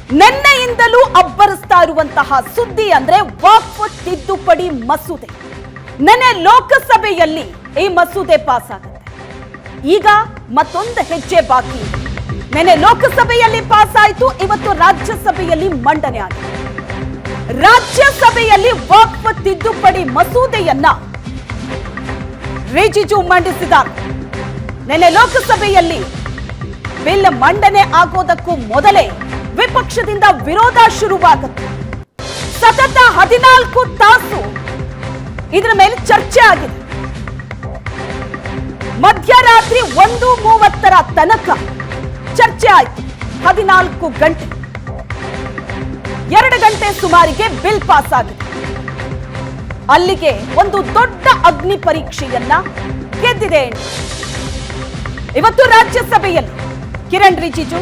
ನಿನ್ನೆಯಿಂದಲೂ ಅಬ್ಬರಿಸ್ತಾ ಇರುವಂತಹ ಸುದ್ದಿ ಅಂದ್ರೆ ವಕ್ಫ್ ತಿದ್ದುಪಡಿ ಮಸೂದೆ. ನೆನ್ನೆ ಲೋಕಸಭೆಯಲ್ಲಿ ಈ ಮಸೂದೆ ಪಾಸ್ ಆಗುತ್ತೆ. ಈಗ ಮತ್ತೊಂದು ಹೆಜ್ಜೆ ಬಾಕಿ ಇದೆ. ನೆನ್ನೆ ಲೋಕಸಭೆಯಲ್ಲಿ ಪಾಸ್ ಆಯಿತು, ಇವತ್ತು ರಾಜ್ಯಸಭೆಯಲ್ಲಿ ಮಂಡನೆ ಆಗಿದೆ. ರಾಜ್ಯಸಭೆಯಲ್ಲಿ ವಕ್ಫ್ ತಿದ್ದುಪಡಿ ಮಸೂದೆಯನ್ನ ರಿಜಿಜು ಮಂಡಿಸಿದ್ದಾರೆ. ನೆನ್ನೆ ಲೋಕಸಭೆಯಲ್ಲಿ ಬಿಲ್ ಮಂಡನೆ ಆಗೋದಕ್ಕೂ ಮೊದಲೇ ವಿಪಕ್ಷದಿಂದ ವಿರೋಧ ಶುರುವಾಗುತ್ತೆ. ಸತತ 14 ತಾಸು ಇದರ ಮೇಲೆ ಚರ್ಚೆ ಆಗಿದೆ. ಮಧ್ಯರಾತ್ರಿ 1:30 ತನಕ ಚರ್ಚೆ ಆಯಿತು. 14 ಗಂಟೆ, 2 ಗಂಟೆ ಸುಮಾರಿಗೆ ಬಿಲ್ ಪಾಸ್ ಆಗಿದೆ. ಅಲ್ಲಿಗೆ ಒಂದು ದೊಡ್ಡ ಅಗ್ನಿ ಪರೀಕ್ಷೆಯನ್ನ ಗೆದ್ದಿದೆ. ಇವತ್ತು ರಾಜ್ಯಸಭೆಯಲ್ಲಿ ಕಿರಣ್ ರಿಜಿಜು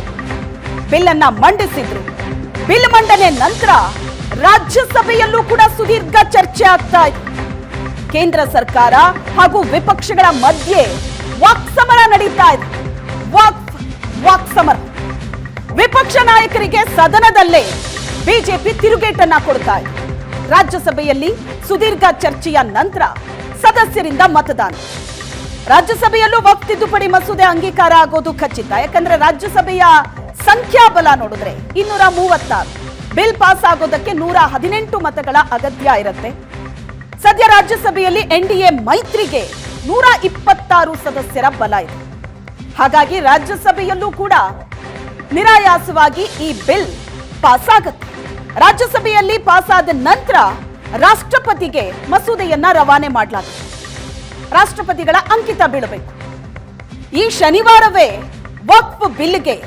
ಬಿಲ್ ಅನ್ನ ಮಂಡಿಸಿದ್ರು. ಬಿಲ್ ಮಂಡನೆ ನಂತರ ರಾಜ್ಯಸಭೆಯಲ್ಲೂ ಕೂಡ ಸುದೀರ್ಘ ಚರ್ಚೆ ಆಗ್ತಾ ಇದೆ. ಕೇಂದ್ರ ಸರ್ಕಾರ ಹಾಗೂ ವಿಪಕ್ಷಗಳ ಮಧ್ಯೆ ವಾಕ್ಸಮರ ನಡೀತಾ ಇದೆ. ವಾಕ್ಸಮರ. ವಿಪಕ್ಷ ನಾಯಕರಿಗೆ ಸದನದಲ್ಲೇ ಬಿಜೆಪಿ ತಿರುಗೇಟನ್ನ ಕೊಡ್ತಾ ಇದೆ. ರಾಜ್ಯಸಭೆಯಲ್ಲಿ ಸುದೀರ್ಘ ಚರ್ಚೆಯ ನಂತರ ಸದಸ್ಯರಿಂದ ಮತದಾನ. ರಾಜ್ಯಸಭೆಯಲ್ಲೂ ವಕ್ಫ್ ತಿದ್ದುಪಡಿ ಮಸೂದೆ ಅಂಗೀಕಾರ ಆಗೋದು ಖಚಿತ. ಯಾಕಂದ್ರೆ ರಾಜ್ಯಸಭೆಯ ಸಂಖ್ಯಾಬಲ ನೋಡಿದ್ರೆ 236. ಬಿಲ್ ಪಾಸ್ ಆಗೋದಕ್ಕೆ 118 ಮತಗಳ ಅಗತ್ಯ ಇರುತ್ತೆ. ಸದ್ಯ ರಾಜ್ಯಸಭೆಯಲ್ಲಿ ಎನ್ಡಿಎ ಮೈತ್ರಿಗೆ 126 ಸದಸ್ಯರ ಬಲ ಇದೆ. ಹಾಗಾಗಿ ರಾಜ್ಯಸಭೆಯಲ್ಲೂ ಕೂಡ ನಿರಾಯಾಸವಾಗಿ ಈ ಬಿಲ್ ಪಾಸ್ ಆಗುತ್ತೆ. ರಾಜ್ಯಸಭೆಯಲ್ಲಿ ಪಾಸ್ ಆದ ನಂತರ ರಾಷ್ಟ್ರಪತಿಗೆ ಮಸೂದೆಯನ್ನ ರವಾನೆ ಮಾಡಲಾಗುತ್ತೆ. ರಾಷ್ಟ್ರಪತಿಗಳ ಅಂಕಿತ ಬೀಳಬೇಕು. ಈ ಶನಿವಾರವೇ ವಕ್ಫ್ ಬಿಲ್ಗೆ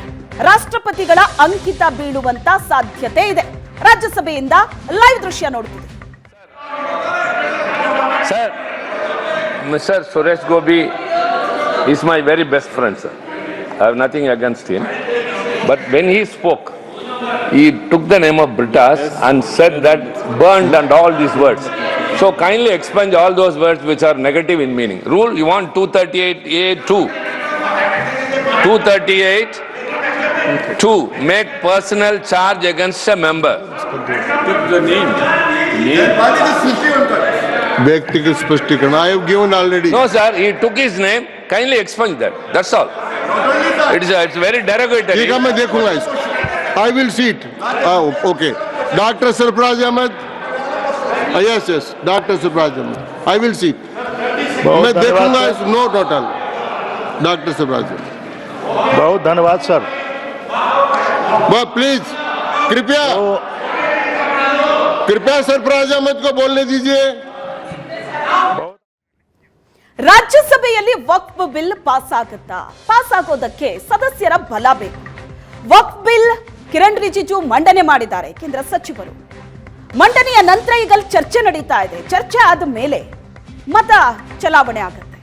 ರಾಷ್ಟ್ರಪತಿಗಳ ಅಂಕಿತ ಬೀಳುವಂತ ಸಾಧ್ಯತೆ ಇದೆ. ರಾಜ್ಯಸಭೆಯಿಂದ ಲೈವ್ ದೃಶ್ಯ ನೋಡುತ್ತಿದೆ. Sir, Mr. Suresh Gopi is my very best friend, sir. I have nothing against him. But when he spoke, he took the name of Britas and said that burned and all these words. So kindly expunge all those words which are negative in meaning. Rule, you want 238A2. 238(2) make personal charge against a member. The name. Vyaktigat spashtikana. I have given already. No, sir, he took his name. Kindly expunge that. That's all. It's very derogatory. ठीक है, मैं देखूंगा इसको. I will see it. Okay. Dr. Sarfraz Ahmed. Yes. Dr. Sarfraz Ahmed. I will see it. मैं देखूंगा इस नो total. Dr. Sarfraz Ahmed. बहुत धन्यवाद सर. प्लीज कृपया सरफराज अहमद को बोलने दीजिए. ರಾಜ್ಯಸಭೆಯಲ್ಲಿ ವಕ್ಫ್ ಬಿಲ್ ಪಾಸ್ ಆಗುತ್ತಾ? ಪಾಸ್ ಆಗೋದಕ್ಕೆ ಸದಸ್ಯರ ಬಲ ಬೇಕು. ವಕ್ಫ್ ಬಿಲ್ ಕಿರಣ್ ರಿಜಿಜು ಮಂಡನೆ ಮಾಡಿದ್ದಾರೆ, ಕೇಂದ್ರ ಸಚಿವರು. ಮಂಡನೆಯ ನಂತರ ಈಗ ಚರ್ಚೆ ನಡೀತಾ ಇದೆ. ಚರ್ಚೆ ಆದ ಮೇಲೆ ಮತ ಚಲಾವಣೆ ಆಗುತ್ತೆ.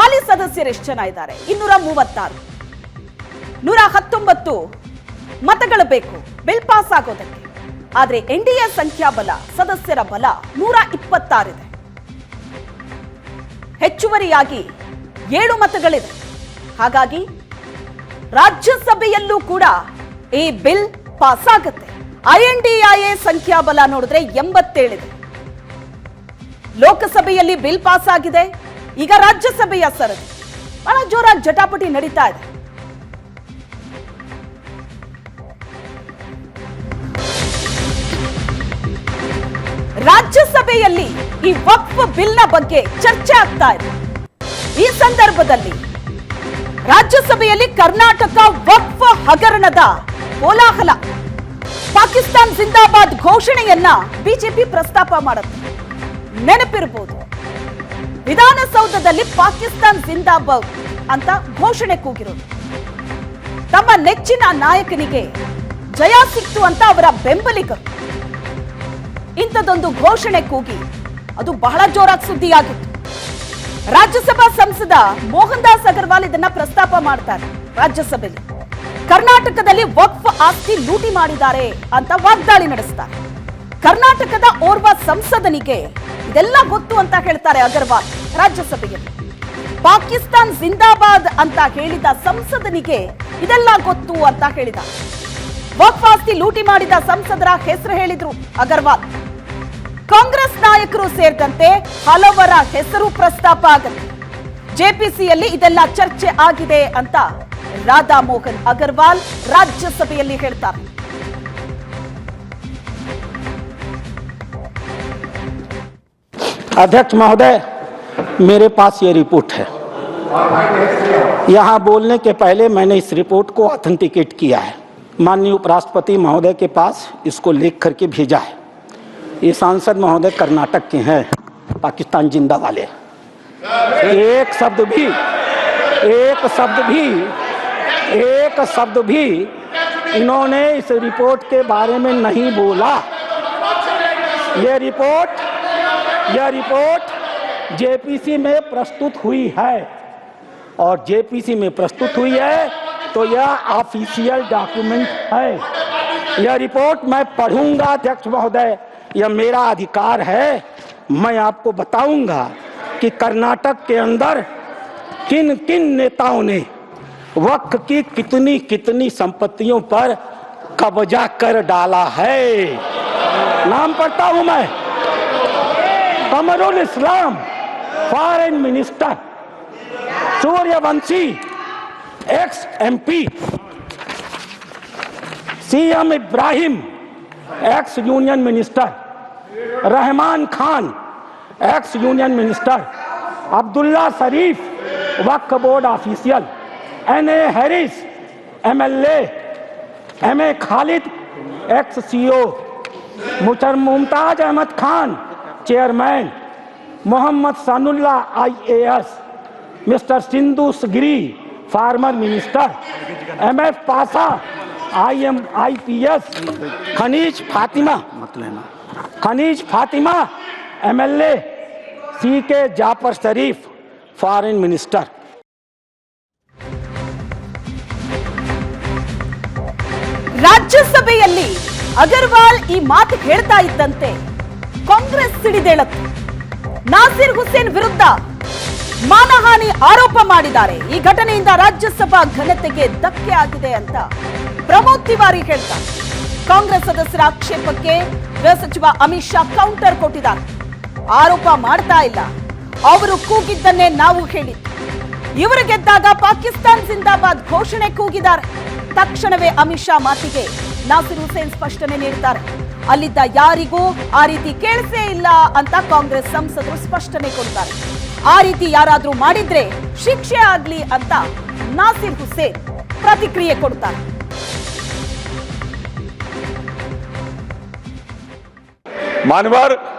ಹಾಲಿ ಸದಸ್ಯರು ಎಷ್ಟು ಜನ ಇದ್ದಾರೆ? 236. 119 ಮತಗಳು ಬೇಕು ಬಿಲ್ ಪಾಸ್ ಆಗೋದಕ್ಕೆ. ಆದ್ರೆ ಎನ್ಡಿಎ ಸಂಖ್ಯಾಬಲ, ಸದಸ್ಯರ ಬಲ 126 ಇದೆ. ಹೆಚ್ಚುವರಿಯಾಗಿ 7 ಮತಗಳಿದೆ. ಹಾಗಾಗಿ ರಾಜ್ಯಸಭೆಯಲ್ಲೂ ಕೂಡ ಈ ಬಿಲ್ ಪಾಸ್ ಆಗುತ್ತೆ. INDIA ಸಂಖ್ಯಾಬಲ ನೋಡಿದ್ರೆ 87 ಇದೆ. ಲೋಕಸಭೆಯಲ್ಲಿ ಬಿಲ್ ಪಾಸ್ ಆಗಿದೆ. ಈಗ ರಾಜ್ಯಸಭೆಯ ಸರದಿ ಬಹಳ ಜೋರಾಗಿ ಜಟಾಪಟಿ ನಡೀತಾ ಇದೆ. ರಾಜ್ಯಸಭೆಯಲ್ಲಿ ಈ ವಕ್ಫ್ ಬಿಲ್ನ ಬಗ್ಗೆ ಚರ್ಚೆ ಆಗ್ತಾ ಇದೆ. ಈ ಸಂದರ್ಭದಲ್ಲಿ ರಾಜ್ಯಸಭೆಯಲ್ಲಿ ಕರ್ನಾಟಕ ವಕ್ಫ್ ಹಗರಣದ ಕೋಲಾಹಲ, ಪಾಕಿಸ್ತಾನ್ ಜಿಂದಾಬಾದ್ ಘೋಷಣೆಯನ್ನ ಬಿಜೆಪಿ ಪ್ರಸ್ತಾಪ ಮಾಡುತ್ತೆ. ನೆನಪಿರಬಹುದು, ವಿಧಾನಸೌಧದಲ್ಲಿ ಪಾಕಿಸ್ತಾನ್ ಜಿಂದಾಬಾದ್ ಅಂತ ಘೋಷಣೆ ಕೂಗಿರೋದು. ತಮ್ಮ ನೆಚ್ಚಿನ ನಾಯಕನಿಗೆ ಜಯ ಸಿಕ್ತು ಅಂತ ಅವರ ಬೆಂಬಲಿಗರು ಇಂಥದೊಂದು ಘೋಷಣೆ ಕೂಗಿ ಅದು ಬಹಳ ಜೋರಾಗಿ ಸುದ್ದಿಯಾಗಿತ್ತು. ರಾಜ್ಯಸಭಾ ಸಂಸದ ಮೋಹನ್ ದಾಸ್ ಅಗರ್ವಾಲ್ ಇದನ್ನ ಪ್ರಸ್ತಾಪ ಮಾಡ್ತಾರೆ. ರಾಜ್ಯಸಭೆಯಲ್ಲಿ ಕರ್ನಾಟಕದಲ್ಲಿ ವಕ್ಫ್ ಆಸ್ತಿ ಲೂಟಿ ಮಾಡಿದ್ದಾರೆ ಅಂತ ವಾಗ್ದಾಳಿ ನಡೆಸ್ತಾರೆ. ಕರ್ನಾಟಕದ ಓರ್ವ ಸಂಸದನಿಗೆ ಇದೆಲ್ಲ ಗೊತ್ತು ಅಂತ ಹೇಳ್ತಾರೆ ಅಗರ್ವಾಲ್ ರಾಜ್ಯಸಭೆಯಲ್ಲಿ. ಪಾಕಿಸ್ತಾನ್ ಜಿಂದಾಬಾದ್ ಅಂತ ಹೇಳಿದ ಸಂಸದನಿಗೆ ಇದೆಲ್ಲ ಗೊತ್ತು ಅಂತ ಹೇಳಿದ. ವಕ್ಫ್ ಆಸ್ತಿ ಲೂಟಿ ಮಾಡಿದ ಸಂಸದರ ಹೆಸರು ಹೇಳಿದ್ರು ಅಗರ್ವಾಲ್. ಕಾಂಗ್ರೆಸ್ ನಾಯಕರು ಸೇರಿದಂತೆ ಹಲವರ ಹೆಸರು ಪ್ರಸ್ತಾಪ ಆಗುತ್ತೆ. ಜೆಪಿಸಿಯಲ್ಲಿ ಇದೆಲ್ಲ ಚರ್ಚೆ ಆಗಿದೆ ಅಂತ ರಾಧಾ ಮೋಹನ್ ಅಗರ್ವಾಲ್ ರಾಜ್ಯಸಭೆಯಲ್ಲಿ ಹೇಳ್ತಾರೆ. अध्यक्ष महोदय, मेरे पास ये रिपोर्ट है। यहाँ बोलने के पहले मैंने इस रिपोर्ट को ऑथेंटिकेट किया है। माननीय उपराष्ट्रपति महोदय के पास इसको लिख करके भेजा है। ये सांसद महोदय कर्नाटक के हैं, पाकिस्तान जिंदा वाले। एक शब्द भी इन्होंने इस रिपोर्ट के बारे में नहीं बोला। ये रिपोर्ट जेपीसी में प्रस्तुत हुई है, और जेपीसी में प्रस्तुत हुई है तो यह ऑफिशियल डॉक्यूमेंट है। यह रिपोर्ट मैं पढ़ूंगा अध्यक्ष महोदय, यह मेरा अधिकार है। मैं आपको बताऊंगा कि कर्नाटक के अंदर किन किन नेताओं ने वक्फ की कितनी कितनी संपत्तियों पर कब्जा कर डाला है। नाम पढ़ता हूं मैं। Kamrul Islam foreign minister, Suryavanshi ex MP, CM Ibrahim ex union minister, Rahman Khan ex union minister, Abdullah Sharif Waqf board official, NA Harris MLA, MA Khalid ex CO, Mumtaz Ahmed Khan chairman, Mohammed Sanaullah IAS, mister Sindhu Giri former minister, MF Pasha IPS, Khaneez Fatima MLA, CK Jaffer Sharief foreign minister. ರಾಜ್ಯಸಭೆಯಲ್ಲಿ ಅಗರ್ವಾಲ್ ಈ ಮಾತು ಹೇಳ್ತಾ ಇದ್ದಂತೆ ಕಾಂಗ್ರೆಸ್ ಸಿಡಿದೇಳುತ್ತೆ. ನಾಸಿರ್ ಹುಸೇನ್ ವಿರುದ್ಧ ಮಾನಹಾನಿ ಆರೋಪ ಮಾಡಿದ್ದಾರೆ. ಈ ಘಟನೆಯಿಂದ ರಾಜ್ಯಸಭಾ ಘನತೆಗೆ ಧಕ್ಕೆ ಆಗಿದೆ ಅಂತ ಪ್ರಮೋದ್ ತಿವಾರಿ ಹೇಳ್ತಾರೆ. ಕಾಂಗ್ರೆಸ್ ಸದಸ್ಯರ ಆಕ್ಷೇಪಕ್ಕೆ ಗೃಹ ಸಚಿವ ಅಮಿತ್ ಶಾ ಕೌಂಟರ್ ಕೊಟ್ಟಿದ್ದಾರೆ. ಆರೋಪ ಮಾಡ್ತಾ ಇಲ್ಲ, ಅವರು ಕೂಗಿದ್ದನ್ನೇ ನಾವು ಹೇಳಿದ್ದು. ಇವರು ಗೆದ್ದಾಗ ಪಾಕಿಸ್ತಾನ್ ಜಿಂದಾಬಾದ್ ಘೋಷಣೆ ಕೂಗಿದ್ದಾರೆ. ತಕ್ಷಣವೇ ಅಮಿತ್ ಶಾ ಮಾತಿಗೆ ನಾಸಿರ್ ಹುಸೇನ್ ಸ್ಪಷ್ಟನೆ ನೀಡಿದ್ದಾರೆ. ಅಲ್ಲಿದ್ದ ಯಾರಿಗೂ ಆ ರೀತಿ ಕೇಳಿಸೇ ಇಲ್ಲ ಅಂತ ಕಾಂಗ್ರೆಸ್ ಸಂಸದರು ಸ್ಪಷ್ಟನೆ ಕೊಡ್ತಾರೆ. ಆ ರೀತಿ ಯಾರಾದ್ರೂ ಮಾಡಿದ್ರೆ ಶಿಕ್ಷೆ ಆಗ್ಲಿ ಅಂತ ನಾಸಿರ್ ಹುಸೇನ್ ಪ್ರತಿಕ್ರಿಯೆ ಕೊಡ್ತಾರೆ. मानवर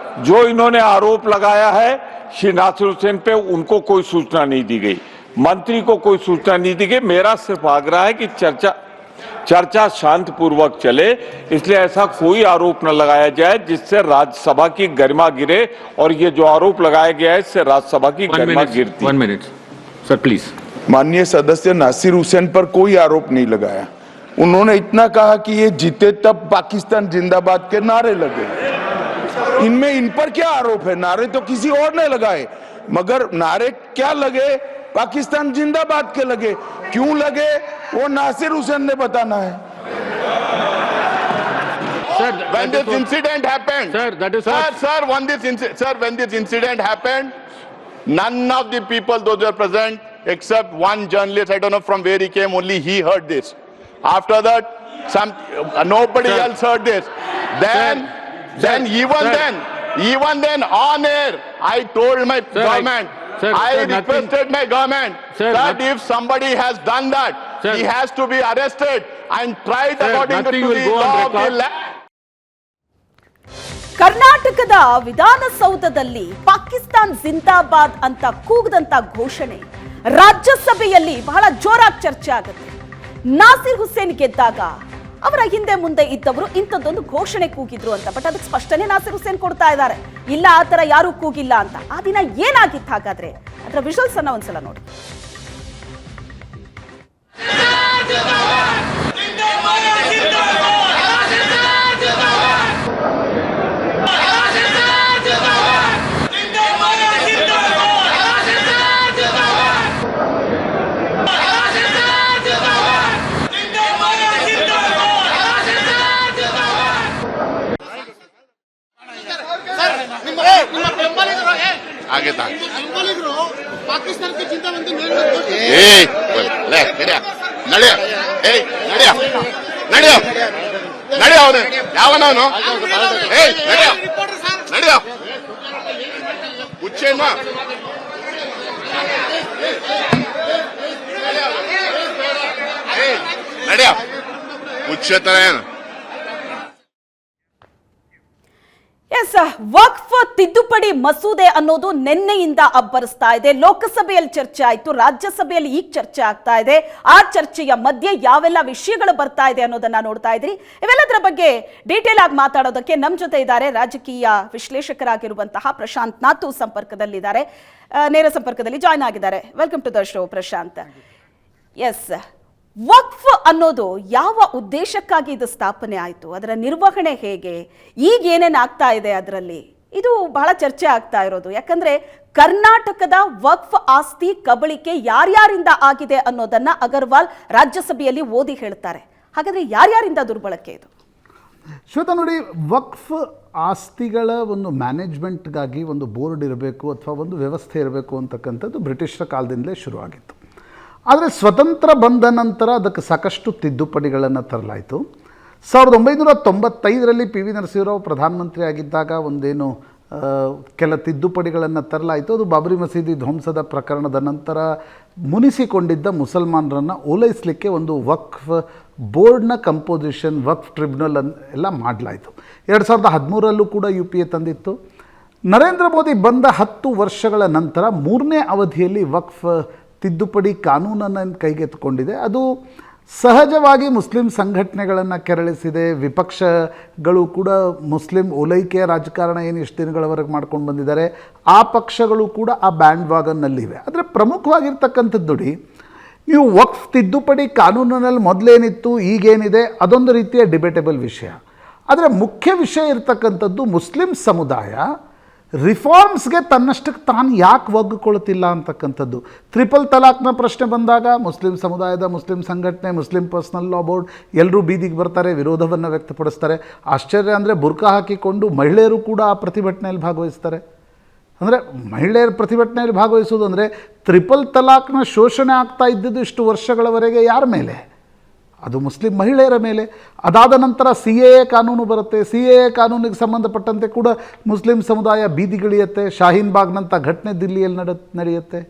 जो इन्होंने आरोप लगाया है श्री नासिर हुसैन पे, उनको कोई सूचना नहीं दी गई, मंत्री को कोई सूचना नहीं दी गई। मेरा सिर्फ आग्रह है कि चर्चा शांतिपूर्वक चले, इसलिए ऐसा कोई आरोप न लगाया जाए जिससे राज्यसभा की गरिमा गिरे, और ये जो आरोप लगाया गया है इससे राज्यसभा की गरिमा गिरती। 1 मिनट सर प्लीज। माननीय सदस्य नासिर हुसैन पर कोई आरोप नहीं लगाया। उन्होंने इतना कहा कि ये जीते तब पाकिस्तान जिंदाबाद के नारे लगे। इनमें इन पर क्या आरोप है? नारे तो किसी और ने लगाए, मगर नारे क्या लगे? पाकिस्तान जिंदाबाद के लगे। क्यों लगे वो नासिर हुसैन ने बताना है। When this incident happened, when this incident happened, none of the people, those who are present, except one journalist, I don't know from where he came, only he heard this. After that, nobody else heard this. Even then, on air, I told my government, I requested my government that if somebody has done that, he has to be arrested and tried according to the law of the land. ಕರ್ನಾಟಕದ ವಿಧಾನಸೌಧದಲ್ಲಿ ಪಾಕಿಸ್ತಾನ್ ಜಿಂದಾಬಾದ್ ಅಂತ ಕೂಗದಂತ ಘೋಷಣೆ ರಾಜ್ಯಸಭೆಯಲ್ಲಿ ಬಹಳ ಜೋರಾಗಿ ಚರ್ಚೆ ಆಗುತ್ತೆ. ನಾಸಿರ್ ಹುಸೇನ್ ಗೆದ್ದಾಗ ಅವರ ಹಿಂದೆ ಮುಂದೆ ಇದ್ದವರು ಇಂಥದ್ದೊಂದು ಘೋಷಣೆ ಕೂಗಿದ್ರು ಅಂತ. ಬಟ್ ಅದಕ್ಕೆ ಸ್ಪಷ್ಟನೆ ನಾಸಿರ್ ಹುಸೇನ್ ಕೊಡ್ತಾ ಇದ್ದಾರೆ, ಇಲ್ಲ ಆ ತರ ಯಾರು ಕೂಗಿಲ್ಲ ಅಂತ. ಆ ದಿನ ಏನಾಗಿತ್ತು ಹಾಗಾದ್ರೆ? ಅದರ ವಿಜುವಲ್ಸ್ ಅನ್ನ ಒಂದ್ಸಲ ನೋಡಿ. ಏಯ್ ನಡೆಯ ನಡೆಯ ಏಯ್ ನಡೆಯ ನಡೆಯ ನಡೆಯ ಅವನು ಯಾವನವನು ಏಯ್ ನಡೆಯ ನಡೆಯ ಹುಚ್ಚೇನ ನಡೆಯ ಹುಚ್ಚೇತರ ಏನು ಎಸ್, ವಕ್ಫ್ ತಿದ್ದುಪಡಿ ಮಸೂದೆ ಅನ್ನೋದು ನಿನ್ನೆಯಿಂದ ಅಬ್ಬರಿಸ್ತಾ ಇದೆ. ಲೋಕಸಭೆಯಲ್ಲಿ ಚರ್ಚೆ ಆಯಿತು, ರಾಜ್ಯಸಭೆಯಲ್ಲಿ ಈಗ ಚರ್ಚೆ ಆಗ್ತಾ ಇದೆ. ಆ ಚರ್ಚೆಯ ಮಧ್ಯೆ ಯಾವೆಲ್ಲ ವಿಷಯಗಳು ಬರ್ತಾ ಇದೆ ಅನ್ನೋದನ್ನ ನೋಡ್ತಾ ಇದ್ರಿ. ಇವೆಲ್ಲದರ ಬಗ್ಗೆ ಡೀಟೇಲ್ ಆಗಿ ಮಾತಾಡೋದಕ್ಕೆ ನಮ್ಮ ಜೊತೆ ಇದ್ದಾರೆ ರಾಜಕೀಯ ವಿಶ್ಲೇಷಕರಾಗಿರುವಂತಹ ಪ್ರಶಾಂತ್ ನಾತು ಸಂಪರ್ಕದಲ್ಲಿದ್ದಾರೆ, ನೇರ ಸಂಪರ್ಕದಲ್ಲಿ ಜಾಯ್ನ್ ಆಗಿದ್ದಾರೆ. Welcome to the show Prashanth. Yes, Waqf ಅನ್ನೋದು ಯಾವ ಉದ್ದೇಶಕ್ಕಾಗಿ ಇದು ಸ್ಥಾಪನೆ ಆಯಿತು, ಅದರ ನಿರ್ವಹಣೆ ಹೇಗೆ, ಈಗ ಏನೇನು ಆಗ್ತಾ ಇದೆ ಅದರಲ್ಲಿ, ಇದು ಬಹಳ ಚರ್ಚೆ ಆಗ್ತಾ ಇರೋದು. ಯಾಕಂದ್ರೆ ಕರ್ನಾಟಕದ ವಕ್ಫ್ ಆಸ್ತಿ ಕಬಳಿಕೆ ಯಾರ್ಯಾರಿಂದ ಆಗಿದೆ ಅನ್ನೋದನ್ನ ಅಗರ್ವಾಲ್ ರಾಜ್ಯಸಭೆಯಲ್ಲಿ ಓದಿ ಹೇಳ್ತಾರೆ. ಹಾಗಾದ್ರೆ ಯಾರ್ಯಾರಿಂದ ದುರ್ಬಳಕೆ ಇದು? ಶ್ವೇತಾ ನೋಡಿ, ವಕ್ಫ್ ಆಸ್ತಿಗಳ ಒಂದು ಮ್ಯಾನೇಜ್ಮೆಂಟ್ಗಾಗಿ ಒಂದು ಬೋರ್ಡ್ ಇರಬೇಕು ಅಥವಾ ಒಂದು ವ್ಯವಸ್ಥೆ ಇರಬೇಕು ಅಂತಕ್ಕಂಥದ್ದು ಬ್ರಿಟಿಷರ ಕಾಲದಿಂದಲೇ ಶುರುವಾಗಿತ್ತು. ಆದರೆ ಸ್ವತಂತ್ರ ಬಂದ ನಂತರ ಅದಕ್ಕೆ ಸಾಕಷ್ಟು ತಿದ್ದುಪಡಿಗಳನ್ನು ತರಲಾಯಿತು. 1995ರಲ್ಲಿ ಪಿ ವಿ ನರಸಿಂಹರಾವ್ ಪ್ರಧಾನಮಂತ್ರಿ ಆಗಿದ್ದಾಗ ಒಂದೇನು ಕೆಲ ತಿದ್ದುಪಡಿಗಳನ್ನು ತರಲಾಯಿತು. ಅದು ಬಾಬರಿ ಮಸೀದಿ ಧ್ವಂಸದ ಪ್ರಕರಣದ ನಂತರ ಮುನಿಸಿಕೊಂಡಿದ್ದ ಮುಸಲ್ಮಾನರನ್ನು ಓಲೈಸಲಿಕ್ಕೆ ಒಂದು ವಕ್ಫ್ ಬೋರ್ಡ್ನ ಕಂಪೋಸಿಷನ್, ವಕ್ಫ್ ಟ್ರಿಬ್ಯುನಲ್ ಎಲ್ಲ ಮಾಡಲಾಯಿತು. 2013ರಲ್ಲೂ ಕೂಡ UPA ತಂದಿತ್ತು. ನರೇಂದ್ರ ಮೋದಿ ಬಂದ 10 ವರ್ಷಗಳ ನಂತರ 3ನೇ ಅವಧಿಯಲ್ಲಿ ವಕ್ಫ್ ತಿದ್ದುಪಡಿ ಕಾನೂನನ್ನು ಕೈಗೆತ್ತಿಕೊಂಡಿದೆ. ಅದು ಸಹಜವಾಗಿ ಮುಸ್ಲಿಂ ಸಂಘಟನೆಗಳನ್ನು ಕೆರಳಿಸಿದೆ. ವಿಪಕ್ಷಗಳು ಕೂಡ ಮುಸ್ಲಿಂ ಓಲೈಕೆಯ ರಾಜಕಾರಣ ಏನು ಇಷ್ಟು ದಿನಗಳವರೆಗೆ ಮಾಡ್ಕೊಂಡು ಬಂದಿದ್ದಾರೆ, ಆ ಪಕ್ಷಗಳು ಕೂಡ ಆ ಬ್ಯಾಂಡ್ ವಾಗನ್ನಲ್ಲಿವೆ. ಆದರೆ ಪ್ರಮುಖವಾಗಿರ್ತಕ್ಕಂಥದ್ದು ನೋಡಿ, ನೀವು ವಕ್ಫ್ ತಿದ್ದುಪಡಿ ಕಾನೂನಿನಲ್ಲಿ ಮೊದಲೇನಿತ್ತು ಈಗೇನಿದೆ ಅದೊಂದು ರೀತಿಯ ಡಿಬೇಟೇಬಲ್ ವಿಷಯ. ಆದರೆ ಮುಖ್ಯ ವಿಷಯ ಇರ್ತಕ್ಕಂಥದ್ದು ಮುಸ್ಲಿಂ ಸಮುದಾಯ ರಿಫಾರ್ಮ್ಸ್ಗೆ ತನ್ನಷ್ಟಕ್ಕೆ ತಾನು ಯಾಕೆ ಒಗ್ಗಿಕೊಳ್ತಿಲ್ಲ ಅಂತಕ್ಕಂಥದ್ದು. ಟ್ರಿಪಲ್ ತಲಾಕ್ನ ಪ್ರಶ್ನೆ ಬಂದಾಗ ಮುಸ್ಲಿಂ ಸಮುದಾಯದ ಮುಸ್ಲಿಂ ಸಂಘಟನೆ, ಮುಸ್ಲಿಂ ಪರ್ಸನಲ್ ಲಾ ಬೋರ್ಡ್ ಎಲ್ಲರೂ ಬೀದಿಗೆ ಬರ್ತಾರೆ, ವಿರೋಧವನ್ನು ವ್ಯಕ್ತಪಡಿಸ್ತಾರೆ. ಆಶ್ಚರ್ಯ ಅಂದರೆ ಬುರ್ಕಾ ಹಾಕಿಕೊಂಡು ಮಹಿಳೆಯರು ಕೂಡ ಆ ಪ್ರತಿಭಟನೆಯಲ್ಲಿ ಭಾಗವಹಿಸ್ತಾರೆ. ಅಂದರೆ ಮಹಿಳೆಯರ ಪ್ರತಿಭಟನೆಯಲ್ಲಿ ಭಾಗವಹಿಸೋದು ಅಂದರೆ ಟ್ರಿಪಲ್ ತಲಾಕ್ನ ಶೋಷಣೆ ಆಗ್ತಾ ಇದ್ದಿದ್ದು ಇಷ್ಟು ವರ್ಷಗಳವರೆಗೆ ಯಾರ ಮೇಲೆ? ಅದು ಮುಸ್ಲಿಂ ಮಹಿಳೆಯರ ಮೇಲೆ. ಅದಾದ ನಂತರ CAA ಕಾನೂನು ಬರುತ್ತೆ. CAA ಕಾನೂನಿಗೆ ಸಂಬಂಧಪಟ್ಟಂತೆ ಕೂಡ ಮುಸ್ಲಿಂ ಸಮುದಾಯ ಬೀದಿಗಿಳಿಯುತ್ತೆ. ಶಾಹೀನ್ ಬಾಗ್ನಂಥ ಘಟನೆ ದಿಲ್ಲಿಯಲ್ಲಿ ನಡೆಯುತ್ತೆ.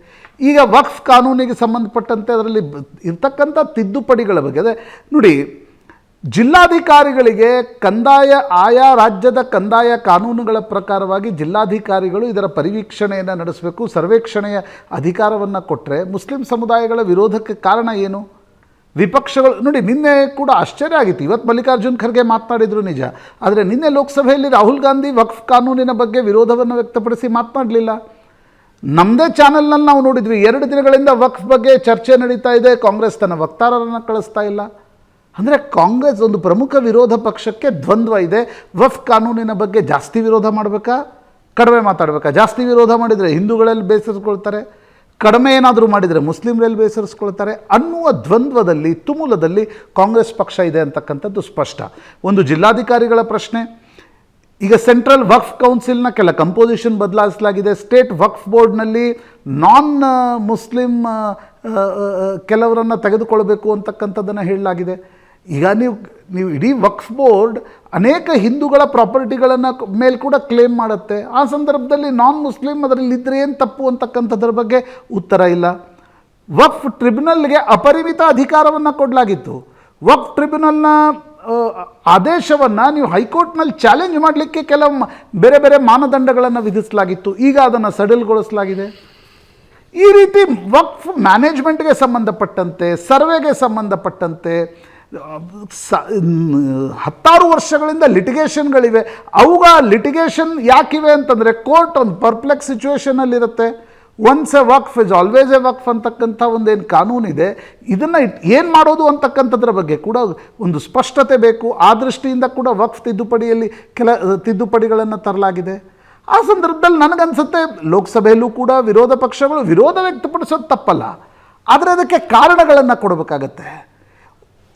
ಈಗ ವಕ್ಫ್ ಕಾನೂನಿಗೆ ಸಂಬಂಧಪಟ್ಟಂತೆ ಅದರಲ್ಲಿ ಇರ್ತಕ್ಕಂಥ ತಿದ್ದುಪಡಿಗಳ ಬಗ್ಗೆ ಅದೇ ನೋಡಿ, ಜಿಲ್ಲಾಧಿಕಾರಿಗಳಿಗೆ ಆಯಾ ರಾಜ್ಯದ ಕಂದಾಯ ಕಾನೂನುಗಳ ಪ್ರಕಾರವಾಗಿ ಜಿಲ್ಲಾಧಿಕಾರಿಗಳು ಇದರ ಪರಿವೀಕ್ಷಣೆಯನ್ನು ನಡೆಸಬೇಕು, ಸರ್ವೇಕ್ಷಣೆಯ ಅಧಿಕಾರವನ್ನು ಕೊಟ್ಟರೆ ಮುಸ್ಲಿಂ ಸಮುದಾಯಗಳ ವಿರೋಧಕ್ಕೆ ಕಾರಣ ಏನು? ವಿಪಕ್ಷಗಳು ನೋಡಿ, ನಿನ್ನೆ ಕೂಡ ಆಶ್ಚರ್ಯ ಆಗಿತ್ತು. ಇವತ್ತು ಮಲ್ಲಿಕಾರ್ಜುನ್ ಖರ್ಗೆ ಮಾತನಾಡಿದರು ನಿಜ, ಆದರೆ ನಿನ್ನೆ ಲೋಕಸಭೆಯಲ್ಲಿ ರಾಹುಲ್ ಗಾಂಧಿ ವಕ್ಫ್ ಕಾನೂನಿನ ಬಗ್ಗೆ ವಿರೋಧವನ್ನು ವ್ಯಕ್ತಪಡಿಸಿ ಮಾತನಾಡಲಿಲ್ಲ. ನಮ್ಮದೇ ಚಾನೆಲ್ನಲ್ಲಿ ನಾವು ನೋಡಿದ್ವಿ, 2 ದಿನಗಳಿಂದ ವಕ್ಫ್ ಬಗ್ಗೆ ಚರ್ಚೆ ನಡೀತಾ ಇದೆ, ಕಾಂಗ್ರೆಸ್ ತನ್ನ ವಕ್ತಾರರನ್ನು ಕಳಿಸ್ತಾ ಇಲ್ಲ. ಅಂದರೆ ಕಾಂಗ್ರೆಸ್ ಒಂದು ಪ್ರಮುಖ ವಿರೋಧ ಪಕ್ಷಕ್ಕೆ ದ್ವಂದ್ವ ಇದೆ. ವಕ್ಫ್ ಕಾನೂನಿನ ಬಗ್ಗೆ ಜಾಸ್ತಿ ವಿರೋಧ ಮಾಡಬೇಕಾ, ಕಡಿಮೆ ಮಾತಾಡಬೇಕಾ? ಜಾಸ್ತಿ ವಿರೋಧ ಮಾಡಿದರೆ ಹಿಂದೂಗಳಲ್ಲಿ ಬೇಸರಿಸ್ಕೊಳ್ತಾರೆ, ಕಡಿಮೆ ಏನಾದರೂ ಮಾಡಿದರೆ ಮುಸ್ಲಿಮರಲ್ಲಿ ಬೇಸರಿಸ್ಕೊಳ್ತಾರೆ ಅನ್ನುವ ದ್ವಂದ್ವದಲ್ಲಿ, ತುಮುಲದಲ್ಲಿ ಕಾಂಗ್ರೆಸ್ ಪಕ್ಷ ಇದೆ ಅಂತಕ್ಕಂಥದ್ದು ಸ್ಪಷ್ಟ. ಒಂದು ಜಿಲ್ಲಾಧಿಕಾರಿಗಳ ಪ್ರಶ್ನೆ. ಈಗ ಸೆಂಟ್ರಲ್ ವಕ್ಫ್ ಕೌನ್ಸಿಲ್ನ ಕೆಲ ಕಂಪೋಸಿಷನ್ ಬದಲಾಯಿಸಲಾಗಿದೆ. ಸ್ಟೇಟ್ ವಕ್ಫ್ ಬೋರ್ಡ್ನಲ್ಲಿ ನಾನ್ ಮುಸ್ಲಿಂ ಕೆಲವರನ್ನು ತೆಗೆದುಕೊಳ್ಬೇಕು ಅಂತಕ್ಕಂಥದ್ದನ್ನು ಹೇಳಲಾಗಿದೆ. ಈಗ ನೀವು ಇಡೀ ವಕ್ಫ್ ಬೋರ್ಡ್ ಅನೇಕ ಹಿಂದೂಗಳ ಪ್ರಾಪರ್ಟಿಗಳನ್ನು ಮೇಲೆ ಕೂಡ ಕ್ಲೇಮ್ ಮಾಡುತ್ತೆ. ಆ ಸಂದರ್ಭದಲ್ಲಿ ನಾನ್ ಮುಸ್ಲಿಂ ಅದರಲ್ಲಿ ಇದ್ದರೆ ಏನು ತಪ್ಪು ಅಂತಕ್ಕಂಥದ್ರ ಬಗ್ಗೆ ಉತ್ತರ ಇಲ್ಲ. ವಕ್ಫ್ ಟ್ರಿಬ್ಯುನಲ್ಗೆ ಅಪರಿಮಿತ ಅಧಿಕಾರವನ್ನು ಕೊಡಲಾಗಿತ್ತು. ವಕ್ಫ್ ಟ್ರಿಬ್ಯುನಲ್ನ ಆದೇಶವನ್ನು ನೀವು ಹೈಕೋರ್ಟ್ನಲ್ಲಿ ಚಾಲೆಂಜ್ ಮಾಡಲಿಕ್ಕೆ ಕೆಲವು ಬೇರೆ ಬೇರೆ ಮಾನದಂಡಗಳನ್ನು ವಿಧಿಸಲಾಗಿತ್ತು. ಈಗ ಅದನ್ನು ಸಡಿಲಗೊಳಿಸಲಾಗಿದೆ. ಈ ರೀತಿ ವಕ್ಫ್ ಮ್ಯಾನೇಜ್ಮೆಂಟ್ಗೆ ಸಂಬಂಧಪಟ್ಟಂತೆ, ಸರ್ವೆಗೆ ಸಂಬಂಧಪಟ್ಟಂತೆ 10 ವರ್ಷಗಳಿಂದ ಲಿಟಿಗೇಷನ್ಗಳಿವೆ. ಅವುಗಳ ಲಿಟಿಗೇಷನ್ ಯಾಕಿವೆ ಅಂತಂದರೆ ಕೋರ್ಟ್ ಒಂದು ಪರ್ಪ್ಲೆಕ್ಸ್ ಸಿಚುವೇಷನಲ್ಲಿರುತ್ತೆ. Once a waqf is always a waqf ಅಂತಕ್ಕಂಥ ಒಂದೇನು ಕಾನೂನಿದೆ, ಇದನ್ನು ಏನು ಮಾಡೋದು ಅಂತಕ್ಕಂಥದ್ರ ಬಗ್ಗೆ ಕೂಡ ಒಂದು ಸ್ಪಷ್ಟತೆ ಬೇಕು. ಆ ದೃಷ್ಟಿಯಿಂದ ಕೂಡ ವಕ್ಫ್ ತಿದ್ದುಪಡಿಯಲ್ಲಿ ಕೆಲ ತಿದ್ದುಪಡಿಗಳನ್ನು ತರಲಾಗಿದೆ. ಆ ಸಂದರ್ಭದಲ್ಲಿ ನನಗನ್ಸುತ್ತೆ ಲೋಕಸಭೆಯಲ್ಲೂ ಕೂಡ ವಿರೋಧ ಪಕ್ಷಗಳು ವಿರೋಧ ವ್ಯಕ್ತಪಡಿಸೋದು ತಪ್ಪಲ್ಲ, ಆದರೆ ಅದಕ್ಕೆ ಕಾರಣಗಳನ್ನು ಕೊಡಬೇಕಾಗತ್ತೆ.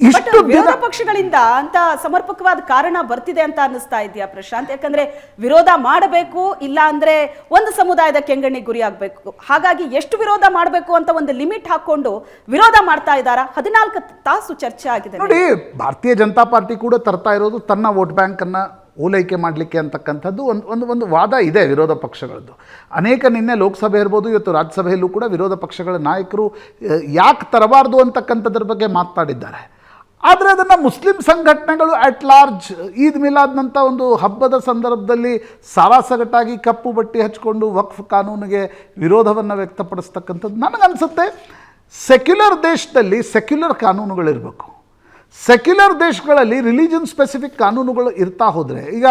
ಇಷ್ಟು ವಿರೋಧ ಪಕ್ಷಗಳಿಂದ ಅಂತ ಸಮರ್ಪಕವಾದ ಕಾರಣ ಬರ್ತಿದೆ ಅಂತ ಅನ್ನಿಸ್ತಾ ಇದೆಯಾ ಪ್ರಶಾಂತ್? ಯಾಕಂದ್ರೆ ವಿರೋಧ ಮಾಡಬೇಕು, ಇಲ್ಲ ಅಂದ್ರೆ ಒಂದು ಸಮುದಾಯದ ಕೆಂಗಣ್ಣಿಗೆ ಗುರಿ ಆಗ್ಬೇಕು, ಹಾಗಾಗಿ ಎಷ್ಟು ವಿರೋಧ ಮಾಡಬೇಕು ಅಂತ ಒಂದು ಲಿಮಿಟ್ ಹಾಕೊಂಡು ವಿರೋಧ ಮಾಡ್ತಾ ಇದ್ದಾರಾ? 14 ತಾಸು ಚರ್ಚೆ ಆಗಿದೆ ನೋಡಿ. ಭಾರತೀಯ ಜನತಾ ಪಾರ್ಟಿ ಕೂಡ ತರ್ತಾ ಇರೋದು ತನ್ನ ವೋಟ್ ಬ್ಯಾಂಕ್ ಅನ್ನ ಓಲೈಕೆ ಮಾಡಲಿಕ್ಕೆ ಅಂತಕ್ಕಂಥದ್ದು ಒಂದು ವಾದ ಇದೆ ವಿರೋಧ ಪಕ್ಷಗಳದ್ದು. ಅನೇಕ ನಿನ್ನೆ ಲೋಕಸಭೆ ಇರ್ಬೋದು, ಇವತ್ತು ರಾಜ್ಯಸಭೆಯಲ್ಲೂ ಕೂಡ ವಿರೋಧ ಪಕ್ಷಗಳ ನಾಯಕರು ಯಾಕೆ ತರಬಾರ್ದು ಅಂತಕ್ಕಂಥದ್ರ ಬಗ್ಗೆ ಮಾತನಾಡಿದ್ದಾರೆ. ಆದರೆ ಅದನ್ನು ಮುಸ್ಲಿಂ ಸಂಘಟನೆಗಳು ಅಟ್ ಲಾರ್ಜ್ ಈದ್ ಮಿಲಾದ್ನಂಥ ಒಂದು ಹಬ್ಬದ ಸಂದರ್ಭದಲ್ಲಿ ಸಾರಾಸಗಟಾಗಿ ಕಪ್ಪು ಬಟ್ಟೆ ಹಚ್ಕೊಂಡು ವಕ್ಫ್ ಕಾನೂನಿಗೆ ವಿರೋಧವನ್ನು ವ್ಯಕ್ತಪಡಿಸ್ತಕ್ಕಂಥದ್ದು ನನಗನ್ಸುತ್ತೆ. ಸೆಕ್ಯುಲರ್ ದೇಶದಲ್ಲಿ ಸೆಕ್ಯುಲರ್ ಕಾನೂನುಗಳಿರಬೇಕು. ಸೆಕ್ಯುಲರ್ ದೇಶಗಳಲ್ಲಿ ರಿಲಿಜನ್ ಸ್ಪೆಸಿಫಿಕ್ ಕಾನೂನುಗಳು ಇರ್ತಾ ಹೋದರೆ, ಈಗ